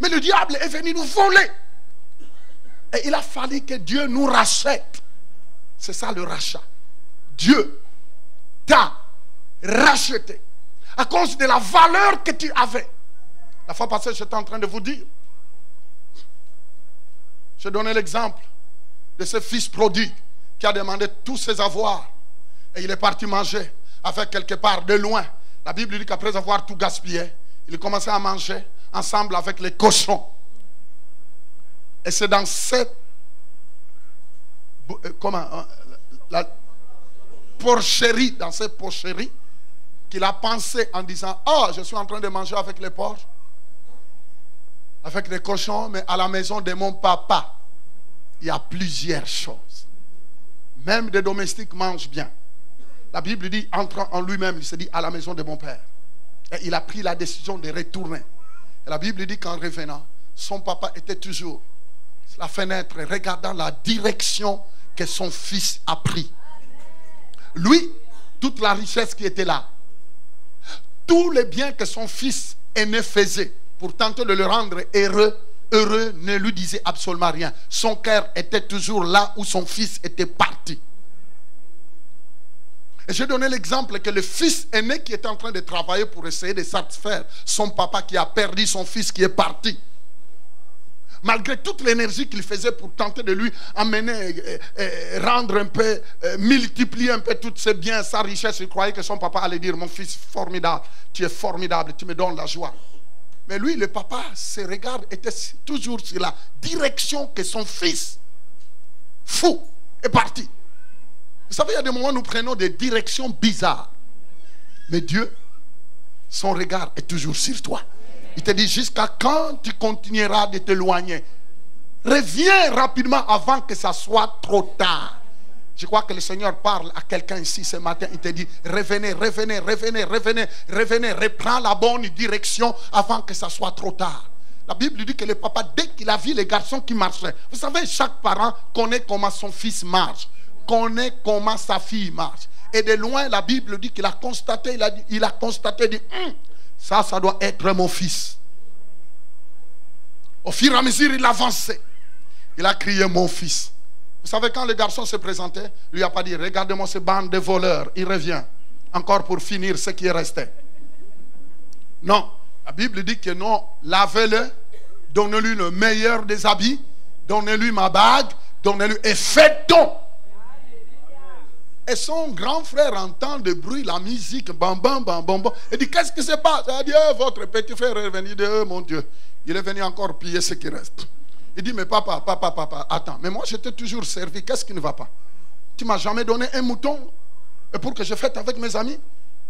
S1: Mais le diable est venu nous voler. Et il a fallu que Dieu nous rachète. C'est ça le rachat. Dieu t'a racheté à cause de la valeur que tu avais. La fois passée, j'étais en train de vous dire. Je donnais l'exemple de ce fils prodigue qui a demandé tous ses avoirs. Et il est parti manger avec quelque part de loin. La Bible dit qu'après avoir tout gaspillé, il commençait à manger ensemble avec les cochons. Et c'est dans cette la porcherie, dans cette porcherie, qu'il a pensé en disant, oh, je suis en train de manger avec les porcs, avec les cochons, mais à la maison de mon papa, il y a plusieurs choses. Même des domestiques mangent bien. La Bible dit, entrant en lui-même, il se dit, à la maison de mon père. Et il a pris la décision de retourner. Et la Bible dit qu'en revenant, son papa était toujours à la fenêtre, regardant la direction que son fils a pris. Lui, toute la richesse qui était là, tous les biens que son fils aîné faisait pour tenter de le rendre heureux ne lui disait absolument rien. Son cœur était toujours là où son fils était parti. Et j'ai donné l'exemple que le fils aîné qui était en train de travailler pour essayer de satisfaire son papa qui a perdu son fils qui est parti, malgré toute l'énergie qu'il faisait pour tenter de lui amener, rendre un peu, multiplier un peu tous ses biens, sa richesse, il croyait que son papa allait dire, mon fils formidable, tu es formidable, tu me donnes la joie. Mais lui, le papa, ses regards étaient toujours sur la direction que son fils, fou, est parti. Vous savez, il y a des moments où nous prenons des directions bizarres. Mais Dieu, son regard est toujours sur toi. Il te dit, jusqu'à quand tu continueras de t'éloigner? Reviens rapidement avant que ça soit trop tard. Je crois que le Seigneur parle à quelqu'un ici ce matin. Il te dit, revenez, revenez, revenez, revenez, revenez. Reprends la bonne direction avant que ça soit trop tard. La Bible dit que le papa, dès qu'il a vu les garçons qui marchaient, vous savez, chaque parent connaît comment son fils marche, connaît comment sa fille marche. Et de loin, la Bible dit qu'il a constaté, il a constaté, dit, ça doit être mon fils. Au fur et à mesure, il avançait. Il a crié, mon fils. Vous savez, quand le garçon se présentait, lui a pas dit, regardez-moi ce bande de voleurs, il revient. Encore pour finir ce qui est resté. Non, la Bible dit que non, lavez-le, donnez-lui le meilleur des habits, donnez-lui ma bague, donnez-lui et faites-on. Et son grand frère entend le bruit, la musique, bam bam bam bam bam. Il dit, qu'est-ce qui se passe? Il dit, votre petit frère est venu de mon Dieu. Il est venu encore piller ce qui reste. Il dit, mais papa, attends, mais moi je t'ai toujours servi, qu'est-ce qui ne va pas? Tu m'as jamais donné un mouton et pour que je fête avec mes amis?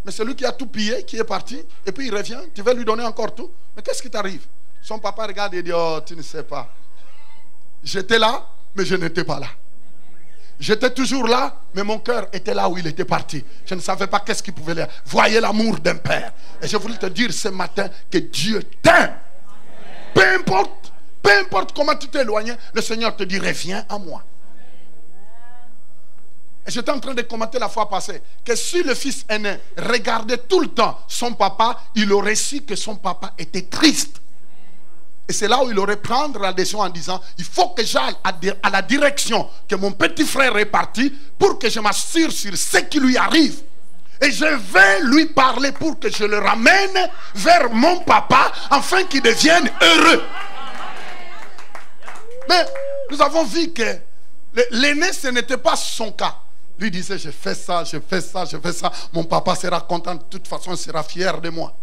S1: Mais c'est lui qui a tout pillé, qui est parti, et puis il revient, tu veux lui donner encore tout? Mais qu'est-ce qui t'arrive? Son papa regarde et dit, oh, tu ne sais pas. J'étais là, mais je n'étais pas là. J'étais toujours là, mais mon cœur était là où il était parti. Je ne savais pas qu'est-ce qu'il pouvait faire. Voyez l'amour d'un père. Et je voulais te dire ce matin que Dieu t'aime. Peu importe comment tu t'es éloigné, le Seigneur te dit, reviens à moi. Et j'étais en train de commenter la fois passée que si le fils aîné regardait tout le temps son papa, il aurait su que son papa était triste. Et c'est là où il aurait prendre la décision en disant, il faut que j'aille à la direction que mon petit frère est parti pour que je m'assure sur ce qui lui arrive. Et je vais lui parler pour que je le ramène vers mon papa afin qu'il devienne heureux. Mais nous avons vu que l'aîné, ce n'était pas son cas. Lui disait, je fais ça. Mon papa sera content, de toute façon, il sera fier de moi.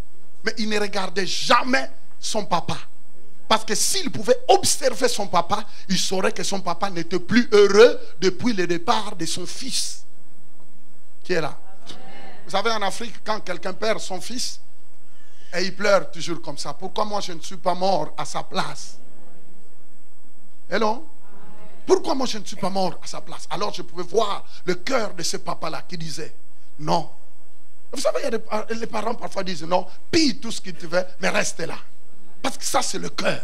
S1: Mais il ne regardait jamais son papa. Parce que s'il pouvait observer son papa, il saurait que son papa n'était plus heureux depuis le départ de son fils. Qui est là. Vous savez, en Afrique, quand quelqu'un perd son fils, et il pleure toujours comme ça. Pourquoi moi je ne suis pas mort à sa place? Hello? Pourquoi moi je ne suis pas mort à sa place? Alors je pouvais voir le cœur de ce papa-là qui disait, non. Vous savez, les parents parfois disent, non, pille tout ce que tu veux, mais reste là. Parce que ça, c'est le cœur.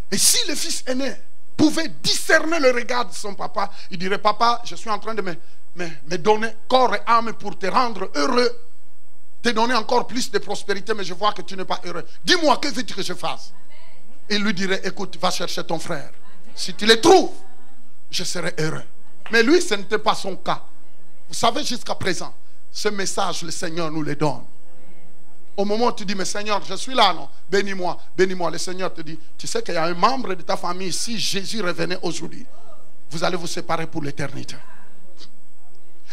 S1: Et si le fils aîné pouvait discerner le regard de son papa, il dirait, papa, je suis en train de me donner corps et âme pour te rendre heureux, te donner encore plus de prospérité, mais je vois que tu n'es pas heureux. Dis-moi, que veux-tu que je fasse? Il lui dirait, écoute, va chercher ton frère. Si tu le trouves, je serai heureux. Mais lui, ce n'était pas son cas. Vous savez, jusqu'à présent, ce message, le Seigneur nous le donne. Au moment où tu dis, mais Seigneur, je suis là, non? Bénis-moi, bénis-moi. Le Seigneur te dit, tu sais qu'il y a un membre de ta famille, si Jésus revenait aujourd'hui, vous allez vous séparer pour l'éternité.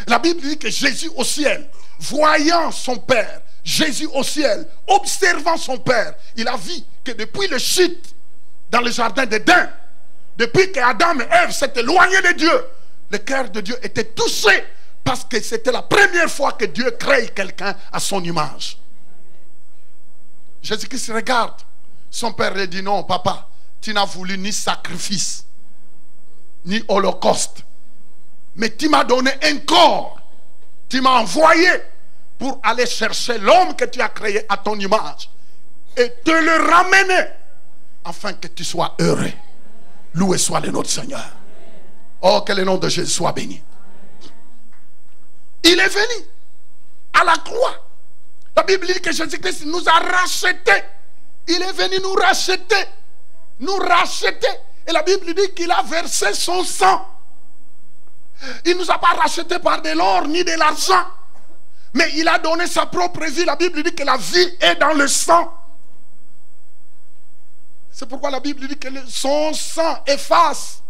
S1: La Bible dit que Jésus au ciel, voyant son Père, Jésus au ciel, observant son Père, il a vu que depuis le chute dans le jardin d'Éden, depuis qu'Adam et Ève s'étaient éloignés de Dieu, le cœur de Dieu était touché parce que c'était la première fois que Dieu crée quelqu'un à son image. Jésus-Christ regarde. Son père lui dit, non papa, tu n'as voulu ni sacrifice, ni holocauste. Mais tu m'as donné un corps. Tu m'as envoyé pour aller chercher l'homme que tu as créé à ton image. Et te le ramener afin que tu sois heureux. Loué soit le nom du Seigneur. Oh, que le nom de Jésus soit béni. Il est venu à la croix. La Bible dit que Jésus-Christ nous a rachetés. Il est venu nous racheter. Nous racheter. Et la Bible dit qu'il a versé son sang. Il ne nous a pas rachetés par de l'or ni de l'argent. Mais il a donné sa propre vie. La Bible dit que la vie est dans le sang. C'est pourquoi la Bible dit que son sang efface.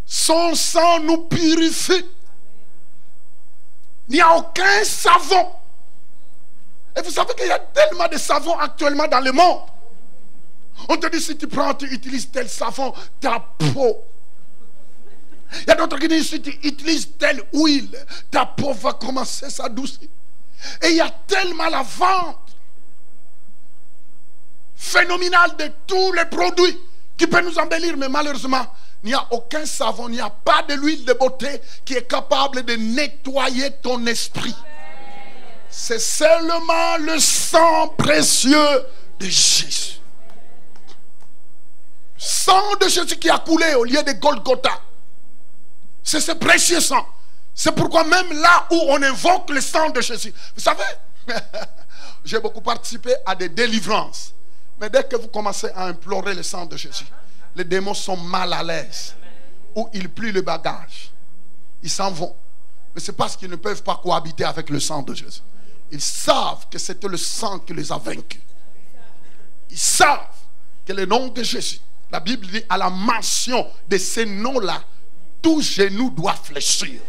S1: Son sang nous purifie. Il n'y a aucun savon. Et vous savez qu'il y a tellement de savons actuellement dans le monde. On te dit, si tu prends, tu utilises tel savon, ta peau. Il y a d'autres qui disent, si tu utilises telle huile, ta peau va commencer à s'adoucir. Et il y a tellement la vente phénoménale de tous les produits qui peut nous embellir. Mais malheureusement, il n'y a aucun savon, il n'y a pas de l'huile de beauté qui est capable de nettoyer ton esprit. C'est seulement le sang précieux de Jésus. Sang de Jésus qui a coulé au lieu de Golgotha. C'est ce précieux sang. C'est pourquoi même là où on invoque le sang de Jésus. Vous savez, j'ai beaucoup participé à des délivrances. Mais dès que vous commencez à implorer le sang de Jésus, les démons sont mal à l'aise. Ou ils plient le bagage. Ils s'en vont. Mais c'est parce qu'ils ne peuvent pas cohabiter avec le sang de Jésus. Ils savent que c'était le sang qui les a vaincus. Ils savent que le nom de Jésus, la Bible dit, à la mention de ces noms-là, tout genou doit fléchir.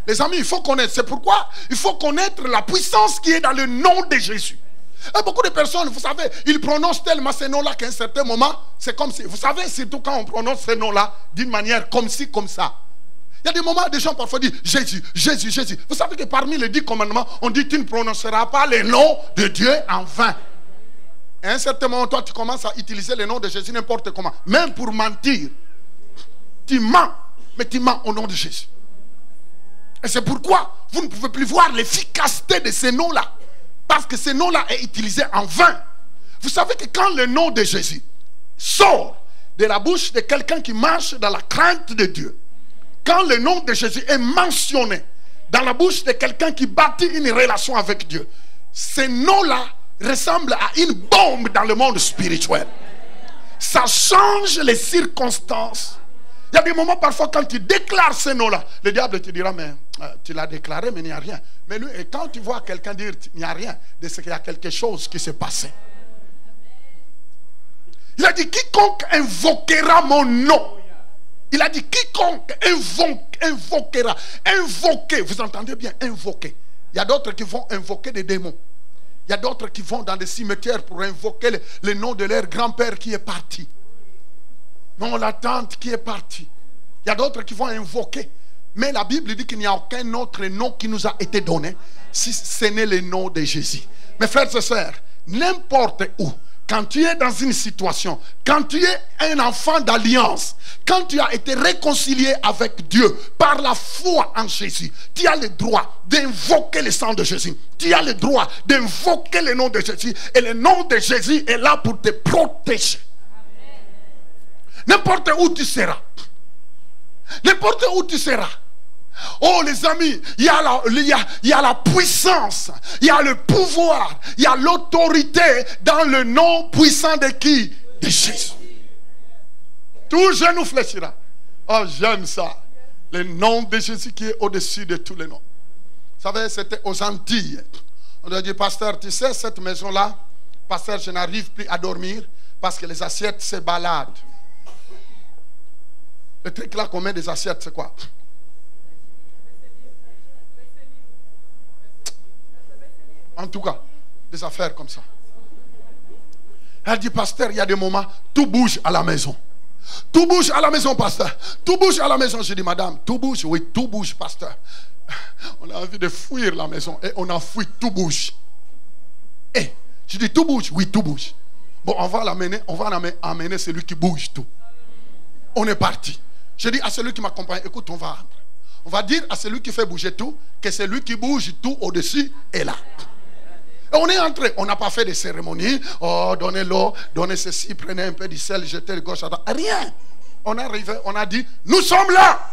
S1: Les amis, il faut connaître. C'est pourquoi il faut connaître la puissance qui est dans le nom de Jésus. Et beaucoup de personnes, vous savez, ils prononcent tellement ces noms-là qu'à un certain moment, c'est comme si, vous savez, surtout quand on prononce ces noms-là d'une manière comme ci, comme ça. Il y a des moments où des gens parfois disent Jésus, Jésus, Jésus. Vous savez que parmi les 10 commandements, on dit tu ne prononceras pas les noms de Dieu en vain. Et à un certain moment, toi, tu commences à utiliser les noms de Jésus n'importe comment. Même pour mentir. Tu mens, mais tu mens au nom de Jésus. Et c'est pourquoi vous ne pouvez plus voir l'efficacité de ces noms-là. Parce que ces noms-là est utilisé en vain. Vous savez que quand le nom de Jésus sort de la bouche de quelqu'un qui marche dans la crainte de Dieu, quand le nom de Jésus est mentionné dans la bouche de quelqu'un qui bâtit une relation avec Dieu, ces noms-là ressemblent à une bombe dans le monde spirituel. Ça change les circonstances. Il y a des moments parfois quand tu déclares ces noms-là, le diable te dira mais tu l'as déclaré mais il n'y a rien. Mais lui, et quand tu vois quelqu'un dire il n'y a rien, c'est qu'il y a quelque chose qui s'est passé. Il a dit quiconque invoquera mon nom. Il a dit quiconque invoquera. Invoquer, vous entendez bien, invoquer. Il y a d'autres qui vont invoquer des démons. Il y a d'autres qui vont dans des cimetières pour invoquer le nom de leur grand-père qui est parti. Non, la tante qui est partie. Il y a d'autres qui vont invoquer. Mais la Bible dit qu'il n'y a aucun autre nom qui nous a été donné si ce n'est le nom de Jésus. Mes frères et sœurs, n'importe où, quand tu es dans une situation, quand tu es un enfant d'alliance, quand tu as été réconcilié avec Dieu par la foi en Jésus, tu as le droit d'invoquer le sang de Jésus. Tu as le droit d'invoquer le nom de Jésus. Et le nom de Jésus est là pour te protéger. N'importe où tu seras. N'importe où tu seras. Oh les amis, il y a la puissance, il y a le pouvoir, il y a l'autorité dans le nom puissant de qui? De Jésus. Tout genou fléchira. Oh j'aime ça. Le nom de Jésus qui est au-dessus de tous les noms. Vous savez, c'était aux Antilles. On a dit, pasteur, tu sais, cette maison-là, pasteur, je n'arrive plus à dormir parce que les assiettes se baladent. Le truc là qu'on met des assiettes, c'est quoi? En tout cas, des affaires comme ça. Elle dit, pasteur, il y a des moments, tout bouge à la maison. Tout bouge à la maison, pasteur. Tout bouge à la maison. Je dis, madame, tout bouge? Oui, tout bouge, pasteur. On a envie de fuir la maison et on a fui, tout bouge. Et je dis, tout bouge? Oui, tout bouge. Bon, on va amener celui qui bouge tout. On est parti. Je dis à celui qui m'accompagne, écoute, on va rentrer. On va dire à celui qui fait bouger tout que celui qui bouge tout au-dessus est là. Et on est entré. On n'a pas fait de cérémonie. Oh, donnez l'eau, donnez ceci, prenez un peu du sel, jetez de gauche à droite. Rien. On est arrivé, on a dit, nous sommes là.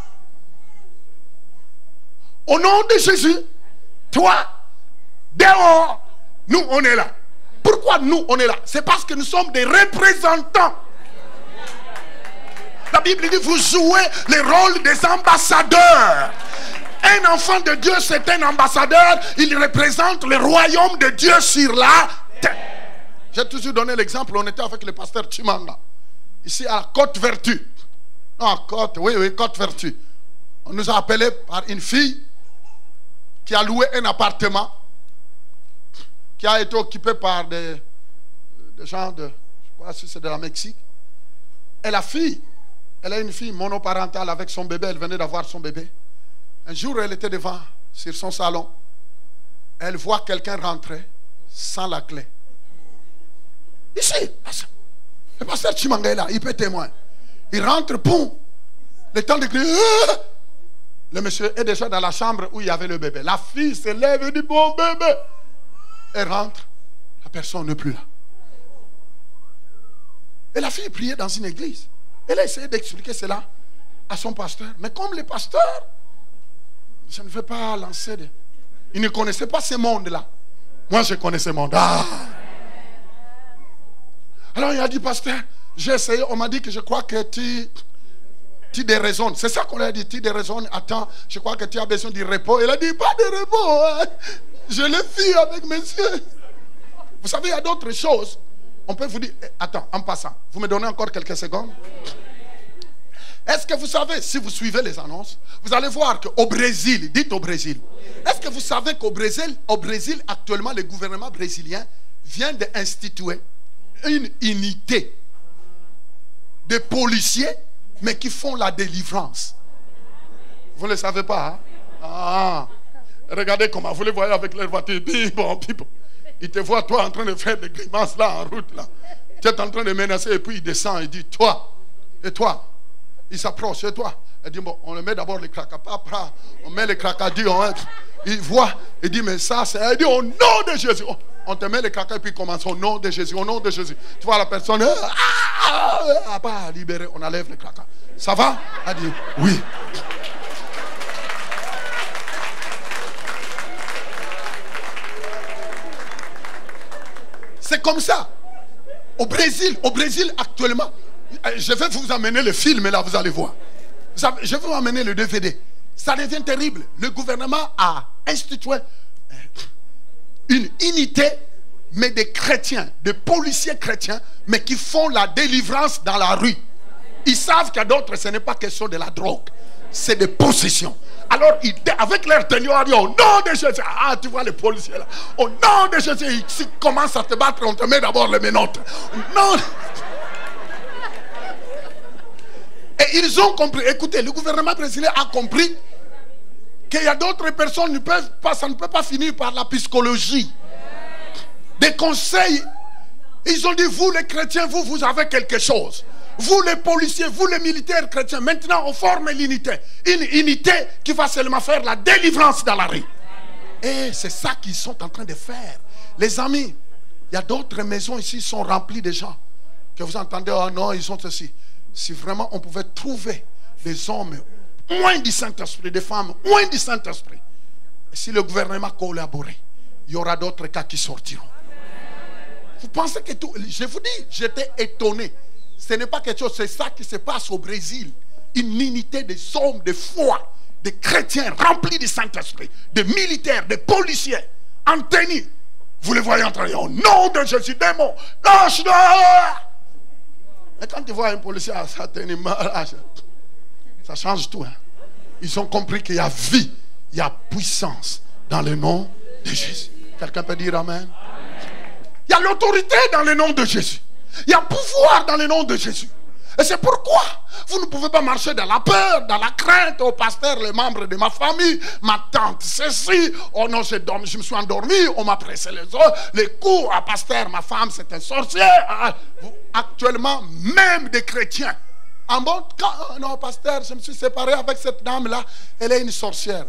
S1: Au nom de Jésus, toi, dehors, nous on est là. Pourquoi nous on est là? C'est parce que nous sommes des représentants. La Bible dit vous jouez le rôle des ambassadeurs. Un enfant de Dieu, c'est un ambassadeur. Il représente le royaume de Dieu sur la terre. J'ai toujours donné l'exemple. On était avec le pasteur Chimanga, ici à Côte-Vertu. Non, oui, Côte-Vertu. On nous a appelés par une fille qui a loué un appartement qui a été occupé par des gens de, je ne sais pas si c'est de la Mexique. Et la fille, elle est une fille monoparentale avec son bébé. Elle venait d'avoir son bébé. Un jour, elle était devant, sur son salon. Elle voit quelqu'un rentrer sans la clé. Ici, le pasteur Chimanga est là, il peut témoigner. Il rentre, boum. Le temps de crier. Le monsieur est déjà dans la chambre où il y avait le bébé. La fille se lève et dit, bon bébé. Elle rentre. La personne n'est plus là. Et la fille priait dans une église. Elle a essayé d'expliquer cela à son pasteur. Mais comme le pasteur, je ne veux pas lancer de... Il ne connaissait pas ce monde-là. Moi, je connais ce monde. Ah. Alors, il a dit, pasteur, j'ai essayé. On m'a dit que je crois que tu déraisonnes. C'est ça qu'on lui a dit. Tu déraisonnes. Attends, je crois que tu as besoin du repos. Il a dit, pas de repos. Hein. Je l'ai fait avec mes yeux. Vous savez, il y a d'autres choses. On peut vous dire, attends, en passant, vous me donnez encore quelques secondes. Est-ce que vous savez, si vous suivez les annonces, vous allez voir qu'au Brésil, dites au Brésil, est-ce que vous savez qu'au Brésil, actuellement, le gouvernement brésilien vient d'instituer une unité de policiers, mais qui font la délivrance. Vous ne le savez pas, hein? Ah, regardez comment vous les voyez avec leur voiture. Bon. Ils te voient, toi, en train de faire des grimaces là, en route, là. Tu es en train de menacer, et puis il descend, il dit, toi, et toi. Il s'approche, et toi. Il dit, bon, on le met d'abord les cracapapras, on met les cracadilles, il voit, il dit, mais ça, c'est... Il dit, au nom de Jésus. On te met les cracas, et puis il commence, au nom de Jésus, au nom de Jésus. Tu vois la personne, pas libéré, on enlève les cracas. Ça va? Elle dit, oui. C'est comme ça. Au Brésil actuellement, je vais vous amener le film là, vous allez voir. Je vais vous amener le DVD. Ça devient terrible. Le gouvernement a institué une unité, mais des chrétiens, des policiers chrétiens, mais qui font la délivrance dans la rue. Ils savent qu'il y a d'autres, ce n'est pas question de la drogue, c'est des possessions. Alors, avec leur tenue, ils disent, au nom de Jésus, ah, tu vois les policiers là, au nom de Jésus, ils commencent à te battre, on te met d'abord les menottes. Non. Et ils ont compris, écoutez, le gouvernement brésilien a compris qu'il y a d'autres personnes, ça ne peut pas finir par la psychologie. Des conseils, ils ont dit, vous les chrétiens, vous avez quelque chose. Vous les policiers, vous les militaires chrétiens, maintenant on forme l'unité. Une unité qui va seulement faire la délivrance dans la rue. Et c'est ça qu'ils sont en train de faire. Les amis, il y a d'autres maisons ici qui sont remplies de gens. Que vous entendez, oh non, ils sont ceci. Si vraiment on pouvait trouver des hommes moins du Saint-Esprit, des femmes moins du Saint-Esprit, si le gouvernement collaborait, il y aura d'autres cas qui sortiront. Vous pensez que tout... Je vous dis, j'étais étonné. Ce n'est pas quelque chose, c'est ça qui se passe au Brésil. Une unité des hommes de foi, des chrétiens remplis du Saint-Esprit, des militaires, des policiers, en tenue. Vous les voyez entrer au nom de Jésus, démon, lâche-le. Et quand tu vois un policier à sa tenue, ça change tout. Hein? Ils ont compris qu'il y a vie, il y a puissance dans le nom de Jésus. Quelqu'un peut dire amen? Il y a l'autorité dans le nom de Jésus. Il y a pouvoir dans le nom de Jésus. Et c'est pourquoi vous ne pouvez pas marcher dans la peur, dans la crainte. Au pasteur, les membres de ma famille, ma tante, ceci. Oh non, je me suis endormi, on m'a pressé les os, les coups. Ah, pasteur, ma femme, c'est un sorcier. Actuellement, même des chrétiens. En bon, non, pasteur, je me suis séparé avec cette dame-là, elle est une sorcière.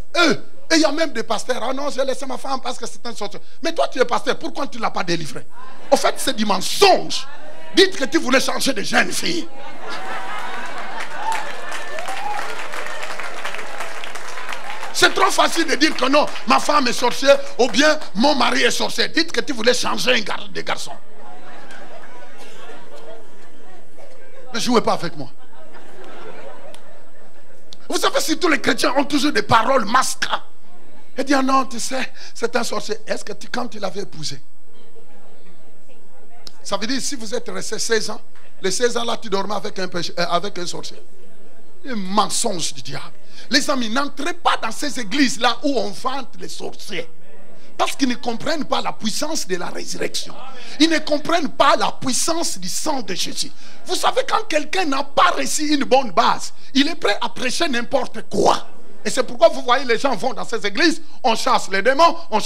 S1: Et il y a même des pasteurs, ah non, j'ai laissé ma femme parce que c'est un sorcier. Mais toi, tu es pasteur, pourquoi tu ne l'as pas délivré? En fait, c'est du mensonge. Dites que tu voulais changer de jeune fille. C'est trop facile de dire que non, ma femme est sorcière ou bien mon mari est sorcier. Dites que tu voulais changer de garçon. Ne jouez pas avec moi. Vous savez, si tous les chrétiens ont toujours des paroles masquantes. Et dire non, tu sais, c'est un sorcier. Est-ce que quand tu l'avais épousé? Ça veut dire si vous êtes resté 16 ans, les 16 ans là tu dormais avec un sorcier. Un mensonge du diable. Les amis, n'entrez pas dans ces églises là où on vante les sorciers. Parce qu'ils ne comprennent pas la puissance de la résurrection. Ils ne comprennent pas la puissance du sang de Jésus. Vous savez, quand quelqu'un n'a pas reçu une bonne base, il est prêt à prêcher n'importe quoi. Et c'est pourquoi vous voyez les gens vont dans ces églises, on chasse les démons, on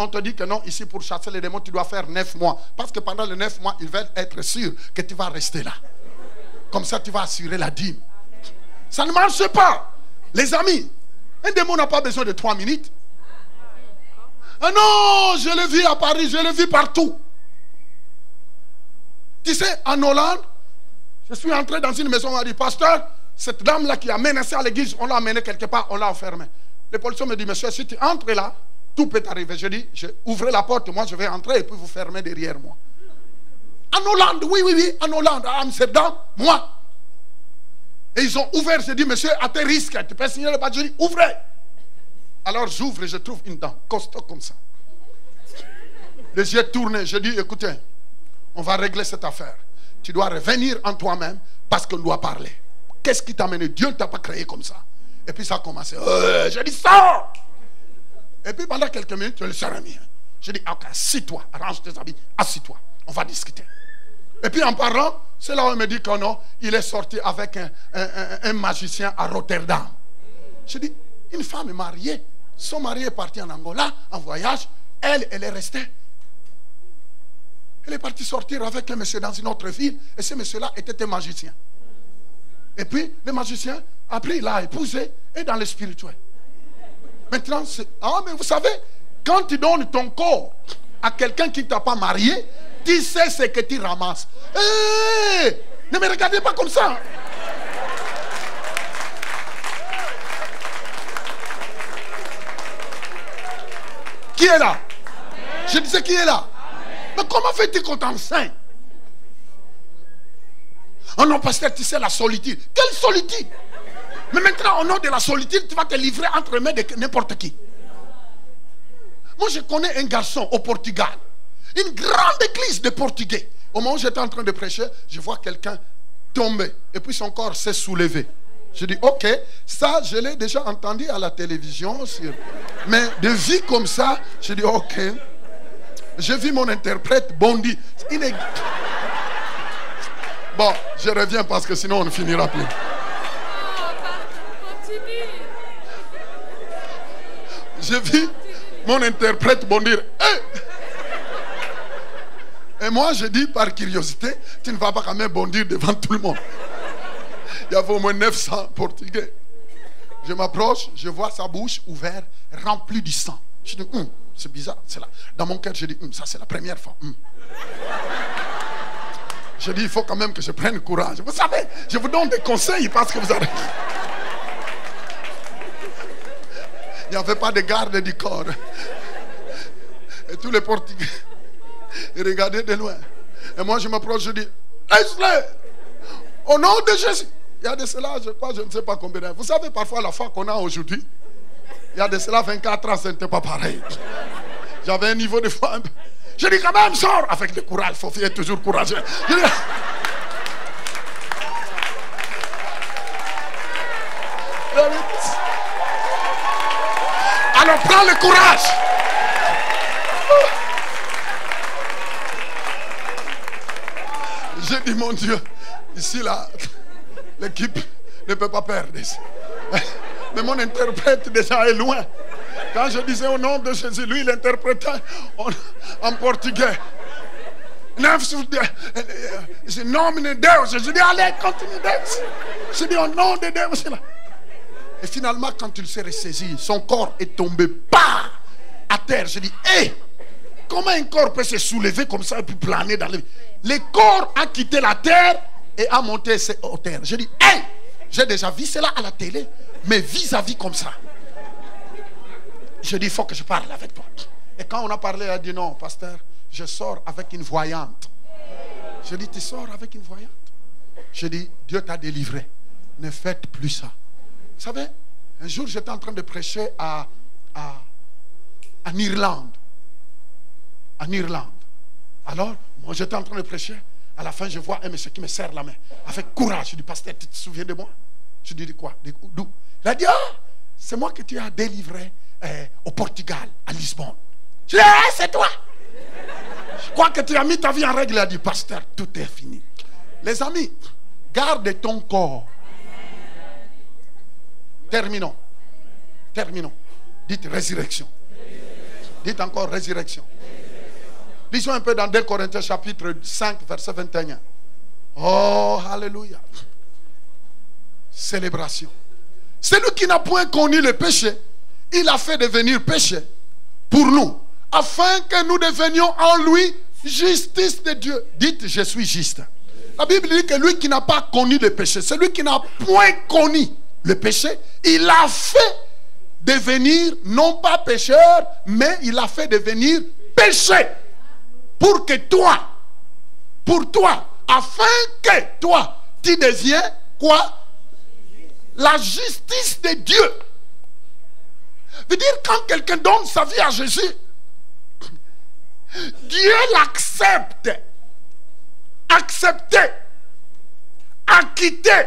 S1: te dit que non, ici pour chasser les démons tu dois faire 9 mois. Parce que pendant les 9 mois, ils veulent être sûrs que tu vas rester là. Comme ça tu vas assurer la dîme. Ça ne marche pas. Les amis, Un démon n'a pas besoin de 3 minutes. Ah non, je l'ai vu à Paris, je l'ai vu partout. Tu sais, en Hollande, je suis entré dans une maison, on m'a dit, pasteur, cette dame-là qui a menacé à l'église, on l'a amenée quelque part, on l'a enfermée. Le policier me dit, monsieur, si tu entres là, tout peut arriver. Je dis, ouvrez la porte, moi je vais entrer et puis vous fermez derrière moi. En Hollande, oui, en Hollande, à Amsterdam, moi. Et ils ont ouvert, je dis, monsieur, à tes risques, tu peux signer le badge, je dis, ouvrez. Alors j'ouvre et je trouve une dame, costaud comme ça. Les yeux tournés, je dis, écoutez, on va régler cette affaire. Tu dois revenir en toi-même parce qu'on doit parler. Qu'est-ce qui t'a mené? Dieu ne t'a pas créé comme ça. Et puis ça a commencé. Je dis, sors! Et puis pendant quelques minutes, je le serai mis. Je dis, ok, assis-toi, arrange tes habits, assis-toi, on va discuter. Et puis en parlant, c'est là où il me dit que non, il est sorti avec un magicien à Rotterdam. Je dis, une femme mariée, son mari est parti en Angola, en voyage, elle est restée. Elle est partie sortir avec un monsieur dans une autre ville, et ce monsieur-là était un magicien. Et puis, le magicien, après, il l'a épousé, et dans le spirituel. Maintenant, mais vous savez, quand tu donnes ton corps à quelqu'un qui ne t'a pas marié, tu sais ce que tu ramasses. Ne me regardez pas comme ça. Qui est là? Je disais qui est là? Mais comment fais-tu qu'on t'enseigne? Oh non, pasteur, tu sais la solitude. Quelle solitude? Mais maintenant, au nom de la solitude, tu vas te livrer entre les mains de n'importe qui. Moi, je connais un garçon au Portugal. Une grande église de Portugais. Au moment où j'étais en train de prêcher, je vois quelqu'un tomber. Et puis son corps s'est soulevé. Je dis, ok, ça, je l'ai déjà entendu à la télévision. Mais de vie comme ça, je dis, ok. J'ai vu mon interprète bondir. Bon, je reviens parce que sinon on ne finira plus. J'ai vu mon interprète bondir. Et moi, je dis par curiosité, tu ne vas pas quand même bondir devant tout le monde. Il y avait au moins 900 Portugais. Je m'approche, je vois sa bouche ouverte, remplie du sang. Je dis, c'est bizarre. Là. Dans mon cœur, je dis, ça c'est la première fois. Je dis, il faut quand même que je prenne courage. Vous savez, je vous donne des conseils parce que vous avez... Il n'y avait pas de garde du corps. Et tous les Portugais, ils regardaient de loin. Et moi, je m'approche, je dis, laisse-le! Au nom de Jésus! Il y a de cela, je crois, je ne sais pas combien. Vous savez, parfois, la foi qu'on a aujourd'hui, il y a de cela 24 ans, ce n'était pas pareil. J'avais un niveau de foi. Je dis quand même, sors avec le courage. Il faut être toujours courageux. Je dis... Alors prends le courage. J'ai dit, mon Dieu, ici là, l'équipe ne peut pas perdre. Mais mon interprète déjà est loin. Quand je disais au nom de Jésus, lui il interprétait en portugais. Je nomme Deus. Je dis, allez, continue Deus. Je dis, au nom de Deus. Et finalement, quand il s'est ressaisi, son corps est tombé à terre. Je dis, comment un corps peut se soulever comme ça et puis planer dans le... Le corps a quitté la terre et a monté ses hauteurs. Je dis, j'ai déjà vu cela à la télé, mais vis-à-vis comme ça. Je dis, il faut que je parle avec toi. Et quand on a parlé, elle a dit, non, pasteur, je sors avec une voyante. Je dis, tu sors avec une voyante? Je dis, Dieu t'a délivré. Ne faites plus ça. Vous savez, un jour, j'étais en train de prêcher en Irlande. En Irlande. Alors, moi, j'étais en train de prêcher. À la fin, je vois un monsieur qui me serre la main. Avec courage. Je dis, pasteur, tu te souviens de moi? Je dis, de quoi? D'où? Il a dit, c'est moi que tu as délivré au Portugal, à Lisbonne. Je dis, c'est toi. Je crois que tu as mis ta vie en règle. Il a dit, pasteur, tout est fini. Les amis, garde ton corps. Terminons. Dites résurrection. Dites encore résurrection. Lisons un peu dans 2 Corinthiens chapitre 5 verset 21. Oh, alléluia. Célébration. Celui qui n'a point connu le péché, il a fait devenir péché pour nous, afin que nous devenions en lui justice de Dieu. Dites, je suis juste. La Bible dit que lui qui n'a pas connu le péché, celui qui n'a point connu le péché, il a fait devenir, non pas pécheur, mais il a fait devenir péché. Pour que toi, pour toi, afin que toi, tu deviens quoi? La justice de Dieu. Veut dire, quand quelqu'un donne sa vie à Jésus, Dieu l'accepte. Accepter. Acquitter.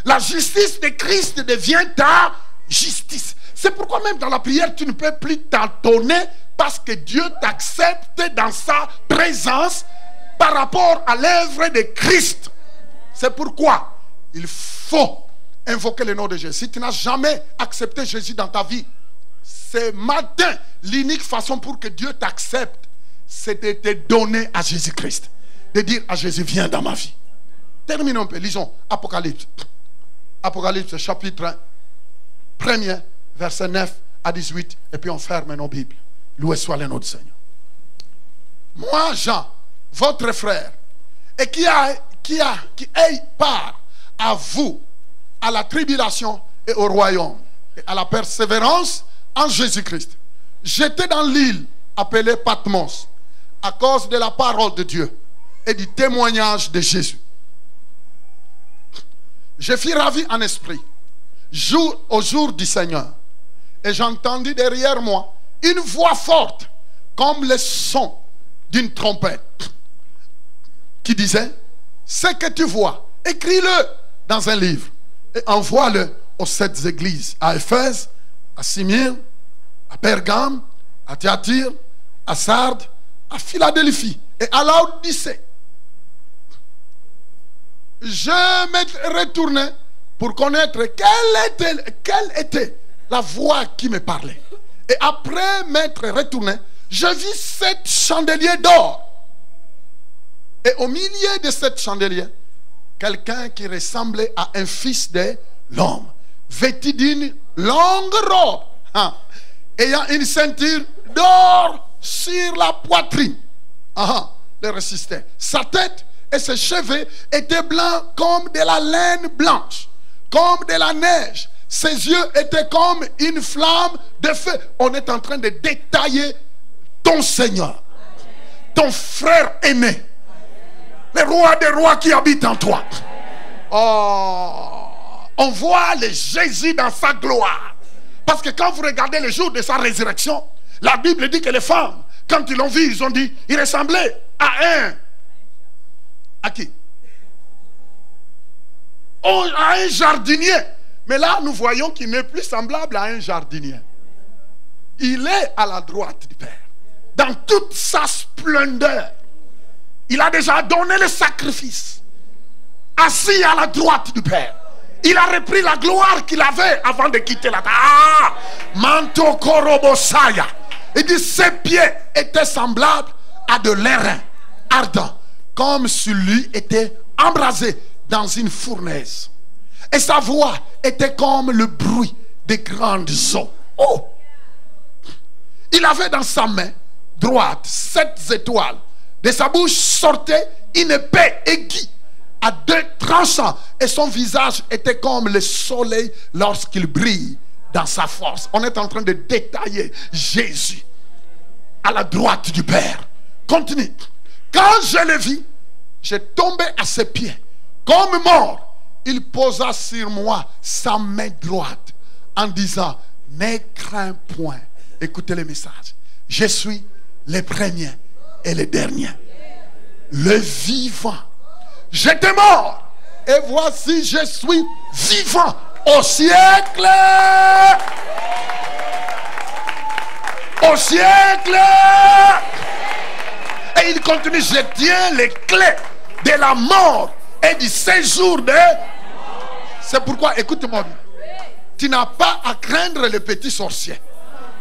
S1: La justice de Christ devient ta justice. C'est pourquoi même dans la prière, tu ne peux plus t'entonner parce que Dieu t'accepte dans sa présence par rapport à l'œuvre de Christ. C'est pourquoi il faut invoquer le nom de Jésus. Si tu n'as jamais accepté Jésus dans ta vie, ce matin, l'unique façon pour que Dieu t'accepte, c'est de te donner à Jésus-Christ. De dire à Jésus, viens dans ma vie. Terminons un peu, lisons Apocalypse. Apocalypse chapitre 1er, verset 9 à 18, et puis on ferme nos Bibles. Loué soit le nom du Seigneur. Moi, Jean, votre frère, et qui ait part à vous, à la tribulation et au royaume, et à la persévérance en Jésus-Christ. J'étais dans l'île appelée Patmos, à cause de la parole de Dieu et du témoignage de Jésus. Je fus ravi en esprit, jour au jour du Seigneur, et j'entendis derrière moi une voix forte, comme le son d'une trompette, qui disait, ce que tu vois, écris-le dans un livre, et envoie-le aux 7 églises, à Éphèse, à Smyrne, à Pergame, à Thyatire, à Sardes, à Philadelphie et à Laodicée. Je me retournai pour connaître quelle était la voix qui me parlait. Et après m'être retourné, je vis 7 chandeliers d'or. Et au milieu de 7 chandeliers, quelqu'un qui ressemblait à un fils de l'homme, vêtu d'une longue robe, ayant une ceinture d'or sur la poitrine. Le résistait. Sa tête et ses cheveux étaient blancs comme de la laine blanche, comme de la neige. Ses yeux étaient comme une flamme de feu. On est en train de détailler ton Seigneur, ton frère aimé, le roi des rois qui habite en toi. On voit le Jésus dans sa gloire. Parce que quand vous regardez le jour de sa résurrection, la Bible dit que les femmes, quand ils l'ont vu, ils ont dit, il ressemblait à qui? À un jardinier. Mais là, nous voyons qu'il n'est plus semblable à un jardinier. Il est à la droite du Père, dans toute sa splendeur. Il a déjà donné le sacrifice, assis à la droite du Père. Il a repris la gloire qu'il avait avant de quitter la terre. Manto korobosaya. Il dit, ses pieds étaient semblables à de l'airain ardent, comme celui était embrasé dans une fournaise. Et sa voix était comme le bruit des grandes eaux. Il avait dans sa main droite 7 étoiles. De sa bouche sortait une épée aiguë à 2 tranchants. Et son visage était comme le soleil lorsqu'il brille dans sa force. On est en train de détailler Jésus à la droite du Père. Continue. Quand je le vis, j'ai tombé à ses pieds comme mort. Il posa sur moi sa main droite en disant, ne crains point. Écoutez le message. Je suis le premier et le dernier, le vivant. J'étais mort et voici je suis vivant au siècle. Au siècle. Et il continue, je tiens les clés de la mort et du séjour de... C'est pourquoi, écoute-moi bien, tu n'as pas à craindre le petit sorcier.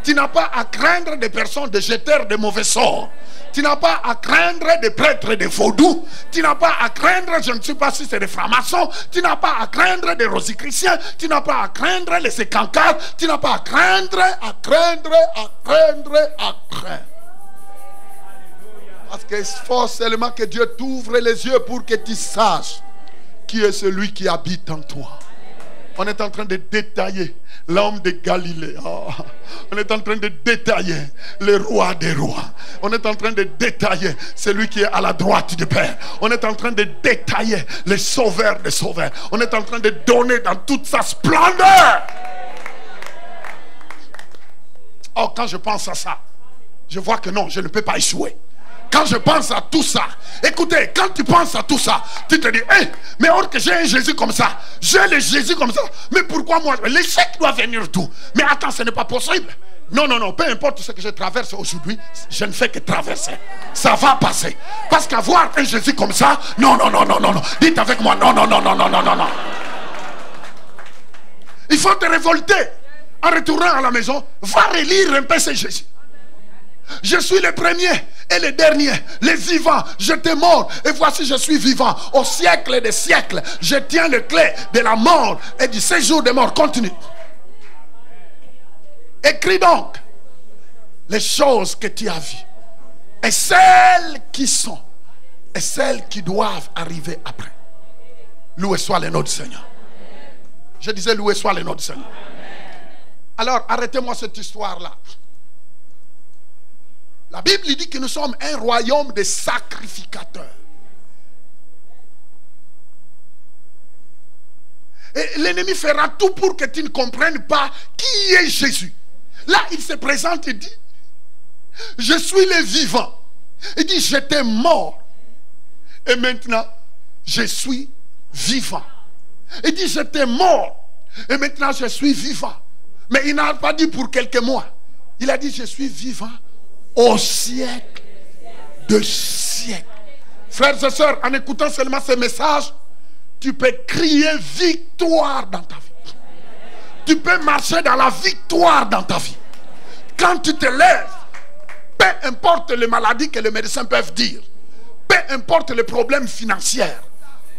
S1: Tu n'as pas à craindre des personnes, des jeteurs de mauvais sorts. Tu n'as pas à craindre des prêtres, des vaudous. Tu n'as pas à craindre, je ne sais pas si c'est des francs-maçons. Tu n'as pas à craindre des rosicruciens. Tu n'as pas à craindre les écancars. Tu n'as pas à craindre, à craindre. Parce qu'il faut seulement que Dieu t'ouvre les yeux pour que tu saches qui est celui qui habite en toi. On est en train de détailler l'homme de Galilée. Oh. On est en train de détailler le roi des rois. On est en train de détailler celui qui est à la droite du Père. On est en train de détailler le sauveur des sauveurs. On est en train de donner dans toute sa splendeur. Oh, quand je pense à ça, je vois que non, je ne peux pas échouer. Quand je pense à tout ça, écoutez, quand tu penses à tout ça, tu te dis, hey, mais or que j'ai un Jésus comme ça, j'ai le Jésus comme ça, mais pourquoi moi, l'échec doit venir d'où? Mais attends, ce n'est pas possible. Non, non, non, peu importe ce que je traverse aujourd'hui, je ne fais que traverser. Ça va passer. Parce qu'avoir un Jésus comme ça, non, non, non, non, non, non. Dites avec moi, non, non, non, non, non, non, non, non. Il faut te révolter. En retournant à la maison, va relire un peu ce Jésus. Je suis le premier et le dernier, le vivant. J'étais mort et voici je suis vivant. Au siècle des siècles, je tiens le clé de la mort et du séjour des morts. Continue. Écris donc les choses que tu as vues et celles qui sont et celles qui doivent arriver après. Loué soit le nom du Seigneur. Je disais loué soit le nom du Seigneur. Alors arrêtez-moi cette histoire-là. La Bible dit que nous sommes un royaume de sacrificateurs. Et l'ennemi fera tout pour que tu ne comprennes pas qui est Jésus. Là, il se présente et dit, je suis le vivant. Il dit, j'étais mort. Et maintenant, je suis vivant. Il dit, j'étais mort. Et maintenant, je suis vivant. Mais il n'a pas dit pour quelques mois. Il a dit, je suis vivant au siècle de siècles. Frères et sœurs, en écoutant seulement ces messages, tu peux crier victoire dans ta vie. Tu peux marcher dans la victoire dans ta vie. Quand tu te lèves, peu importe les maladies que les médecins peuvent dire, peu importe les problèmes financiers,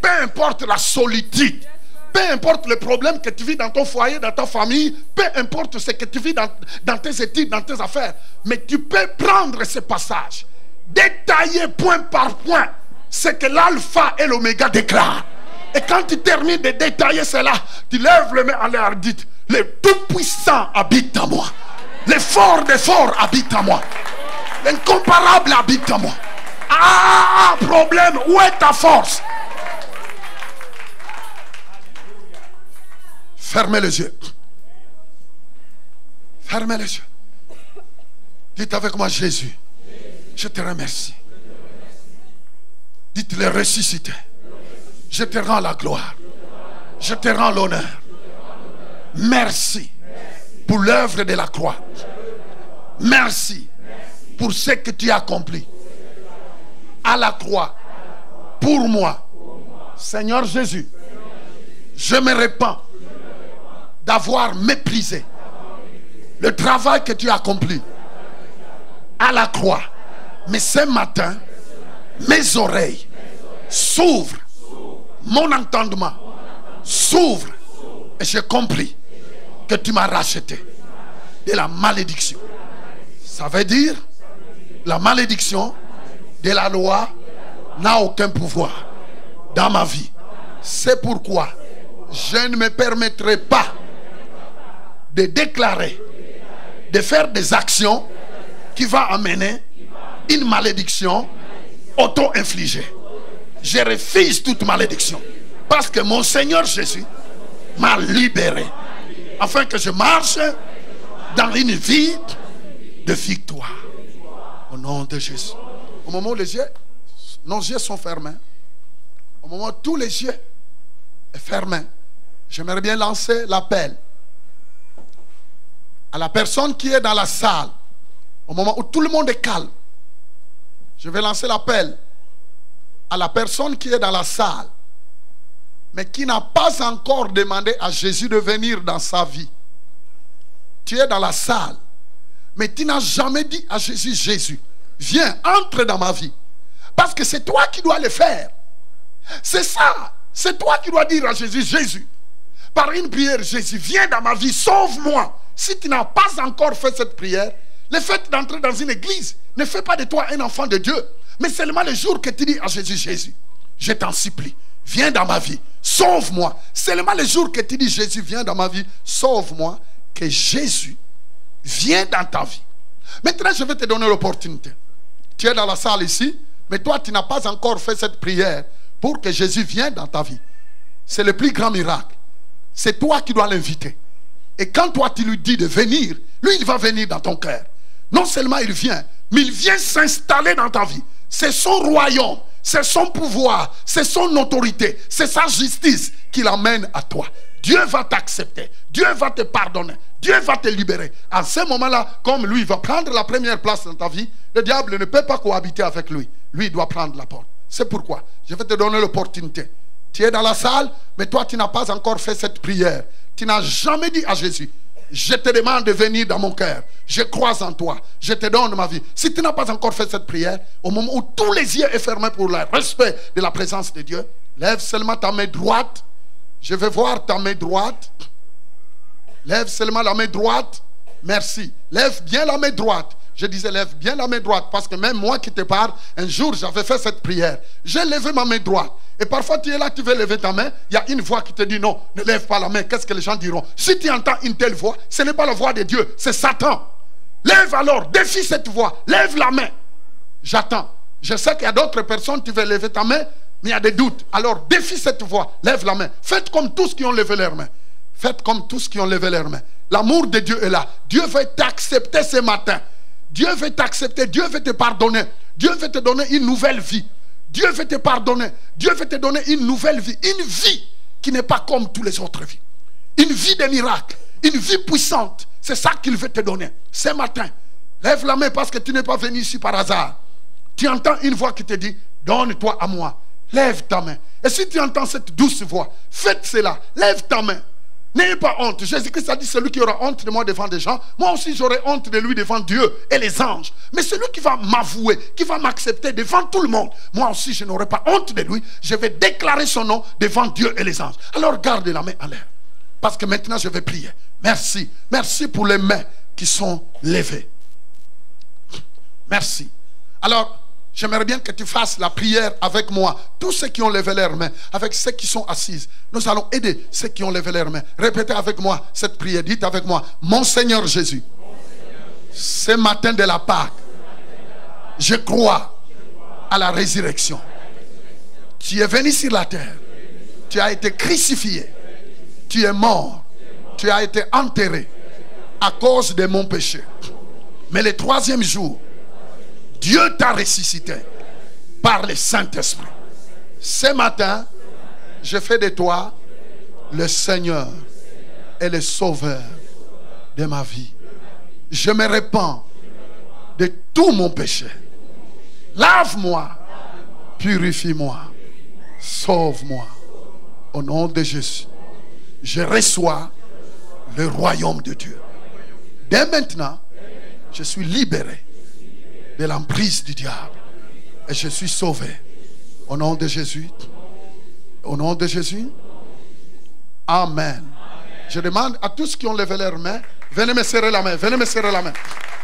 S1: peu importe la solitude, peu importe le problème que tu vis dans ton foyer, dans ta famille, peu importe ce que tu vis dans tes études, dans tes affaires, mais tu peux prendre ce passage, détailler point par point ce que l'alpha et l'oméga déclarent. Et quand tu termines de détailler cela, tu lèves les mains en l'air et dis, le tout-puissant habite en moi. Le fort des forts habite en moi. L'incomparable habite en moi. Ah, problème, où est ta force? Fermez les yeux. Fermez les yeux. Dites avec moi, Jésus, je te remercie. Dites-le ressuscité. Je te rends la gloire. Je te rends l'honneur. Merci pour l'œuvre de la croix. Merci pour ce que tu as accompli à la croix pour moi. Seigneur Jésus, je me répands d'avoir méprisé le travail que tu as accompli à la croix. Mais ce matin, mes oreilles s'ouvrent, mon entendement s'ouvre et j'ai compris que tu m'as racheté de la malédiction. Ça veut dire la malédiction de la loi n'a aucun pouvoir dans ma vie. C'est pourquoi je ne me permettrai pas de déclarer, de faire des actions qui vont amener une malédiction auto-infligée. Je refuse toute malédiction parce que mon Seigneur Jésus m'a libéré afin que je marche dans une vie de victoire. Au nom de Jésus. Au moment où nos yeux sont fermés, au moment où tous les yeux sont fermés, j'aimerais bien lancer l'appel à la personne qui est dans la salle. Au moment où tout le monde est calme, je vais lancer l'appel à la personne qui est dans la salle, mais qui n'a pas encore demandé à Jésus de venir dans sa vie. Tu es dans la salle, Mais tu n'as jamais dit à Jésus, Jésus, viens, entre dans ma vie. Parce que c'est toi qui dois le faire. C'est ça. C'est toi qui dois dire à Jésus, Jésus, par une prière, Jésus, viens dans ma vie, sauve-moi. Si tu n'as pas encore fait cette prière, le fait d'entrer dans une église ne fait pas de toi un enfant de Dieu. Mais seulement le jour que tu dis à Jésus, Jésus, je t'en supplie, viens dans ma vie, sauve-moi. Seulement le jour que tu dis, Jésus, viens dans ma vie, sauve-moi, que Jésus vient dans ta vie. Maintenant, je vais te donner l'opportunité. Tu es dans la salle ici, mais toi, tu n'as pas encore fait cette prière pour que Jésus vienne dans ta vie. C'est le plus grand miracle. C'est toi qui dois l'inviter. Et quand toi, tu lui dis de venir, lui, il va venir dans ton cœur. Non seulement il vient, mais il vient s'installer dans ta vie. C'est son royaume, c'est son pouvoir, c'est son autorité, c'est sa justice qui l'amène à toi. Dieu va t'accepter, Dieu va te pardonner, Dieu va te libérer. À ce moment-là, comme lui va prendre la première place dans ta vie, le diable ne peut pas cohabiter avec lui. Lui, il doit prendre la porte. C'est pourquoi je vais te donner l'opportunité. Tu es dans la salle, mais toi, tu n'as pas encore fait cette prière. Tu n'as jamais dit à Jésus, je te demande de venir dans mon cœur. Je crois en toi. Je te donne ma vie. Si tu n'as pas encore fait cette prière, au moment où tous les yeux sont fermés pour le respect de la présence de Dieu, lève seulement ta main droite. Je vais voir ta main droite. Lève seulement la main droite. Merci. Lève bien la main droite. Je disais, lève bien la main droite. Parce que même moi qui te parle, un jour, j'avais fait cette prière. J'ai levé ma main droite. Et parfois, tu es là, tu veux lever ta main. Il y a une voix qui te dit non, ne lève pas la main. Qu'est-ce que les gens diront? Si tu entends une telle voix, ce n'est pas la voix de Dieu, c'est Satan. Lève alors, défie cette voix. Lève la main. J'attends. Je sais qu'il y a d'autres personnes, tu veux lever ta main, mais il y a des doutes. Alors, défie cette voix. Lève la main. Faites comme tous qui ont levé leurs mains. Faites comme tous qui ont levé leurs mains. L'amour de Dieu est là. Dieu veut t'accepter ce matin. Dieu veut t'accepter. Dieu veut te pardonner. Dieu veut te donner une nouvelle vie. Dieu veut te pardonner. Dieu veut te donner une nouvelle vie. Une vie qui n'est pas comme toutes les autres vies. Une vie de miracle. Une vie puissante. C'est ça qu'il veut te donner. Ce matin, lève la main parce que tu n'es pas venu ici par hasard. Tu entends une voix qui te dit, donne-toi à moi. Lève ta main. Et si tu entends cette douce voix, faites cela. Lève ta main. N'ayez pas honte. Jésus-Christ a dit, celui qui aura honte de moi devant des gens, moi aussi j'aurai honte de lui devant Dieu et les anges. Mais celui qui va m'avouer, qui va m'accepter devant tout le monde, moi aussi je n'aurai pas honte de lui. Je vais déclarer son nom devant Dieu et les anges. Alors garde la main en l'air. Parce que maintenant je vais prier. Merci. Merci pour les mains qui sont levées. Merci. Alors, j'aimerais bien que tu fasses la prière avec moi. Tous ceux qui ont levé leurs mains, avec ceux qui sont assis, nous allons aider ceux qui ont levé leurs mains. Répétez avec moi cette prière. Dites avec moi, mon Seigneur Jésus, ce matin de la Pâque, je crois à la résurrection. Tu es venu sur la terre. Tu as été crucifié. Tu es mort. Tu as été enterré à cause de mon péché. Mais le troisième jour, Dieu t'a ressuscité par le Saint-Esprit. Ce matin, je fais de toi le Seigneur et le Sauveur de ma vie. Je me répands de tout mon péché. Lave-moi, purifie-moi, sauve-moi. Au nom de Jésus, je reçois le royaume de Dieu. Dès maintenant, je suis libéré de l'emprise du diable et je suis sauvé. Au nom de Jésus. Au nom de Jésus. Amen. Je demande à tous qui ont levé leurs mains, venez me serrer la main, venez me serrer la main,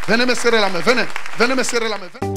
S1: venez me serrer la main, venez me serrer la main.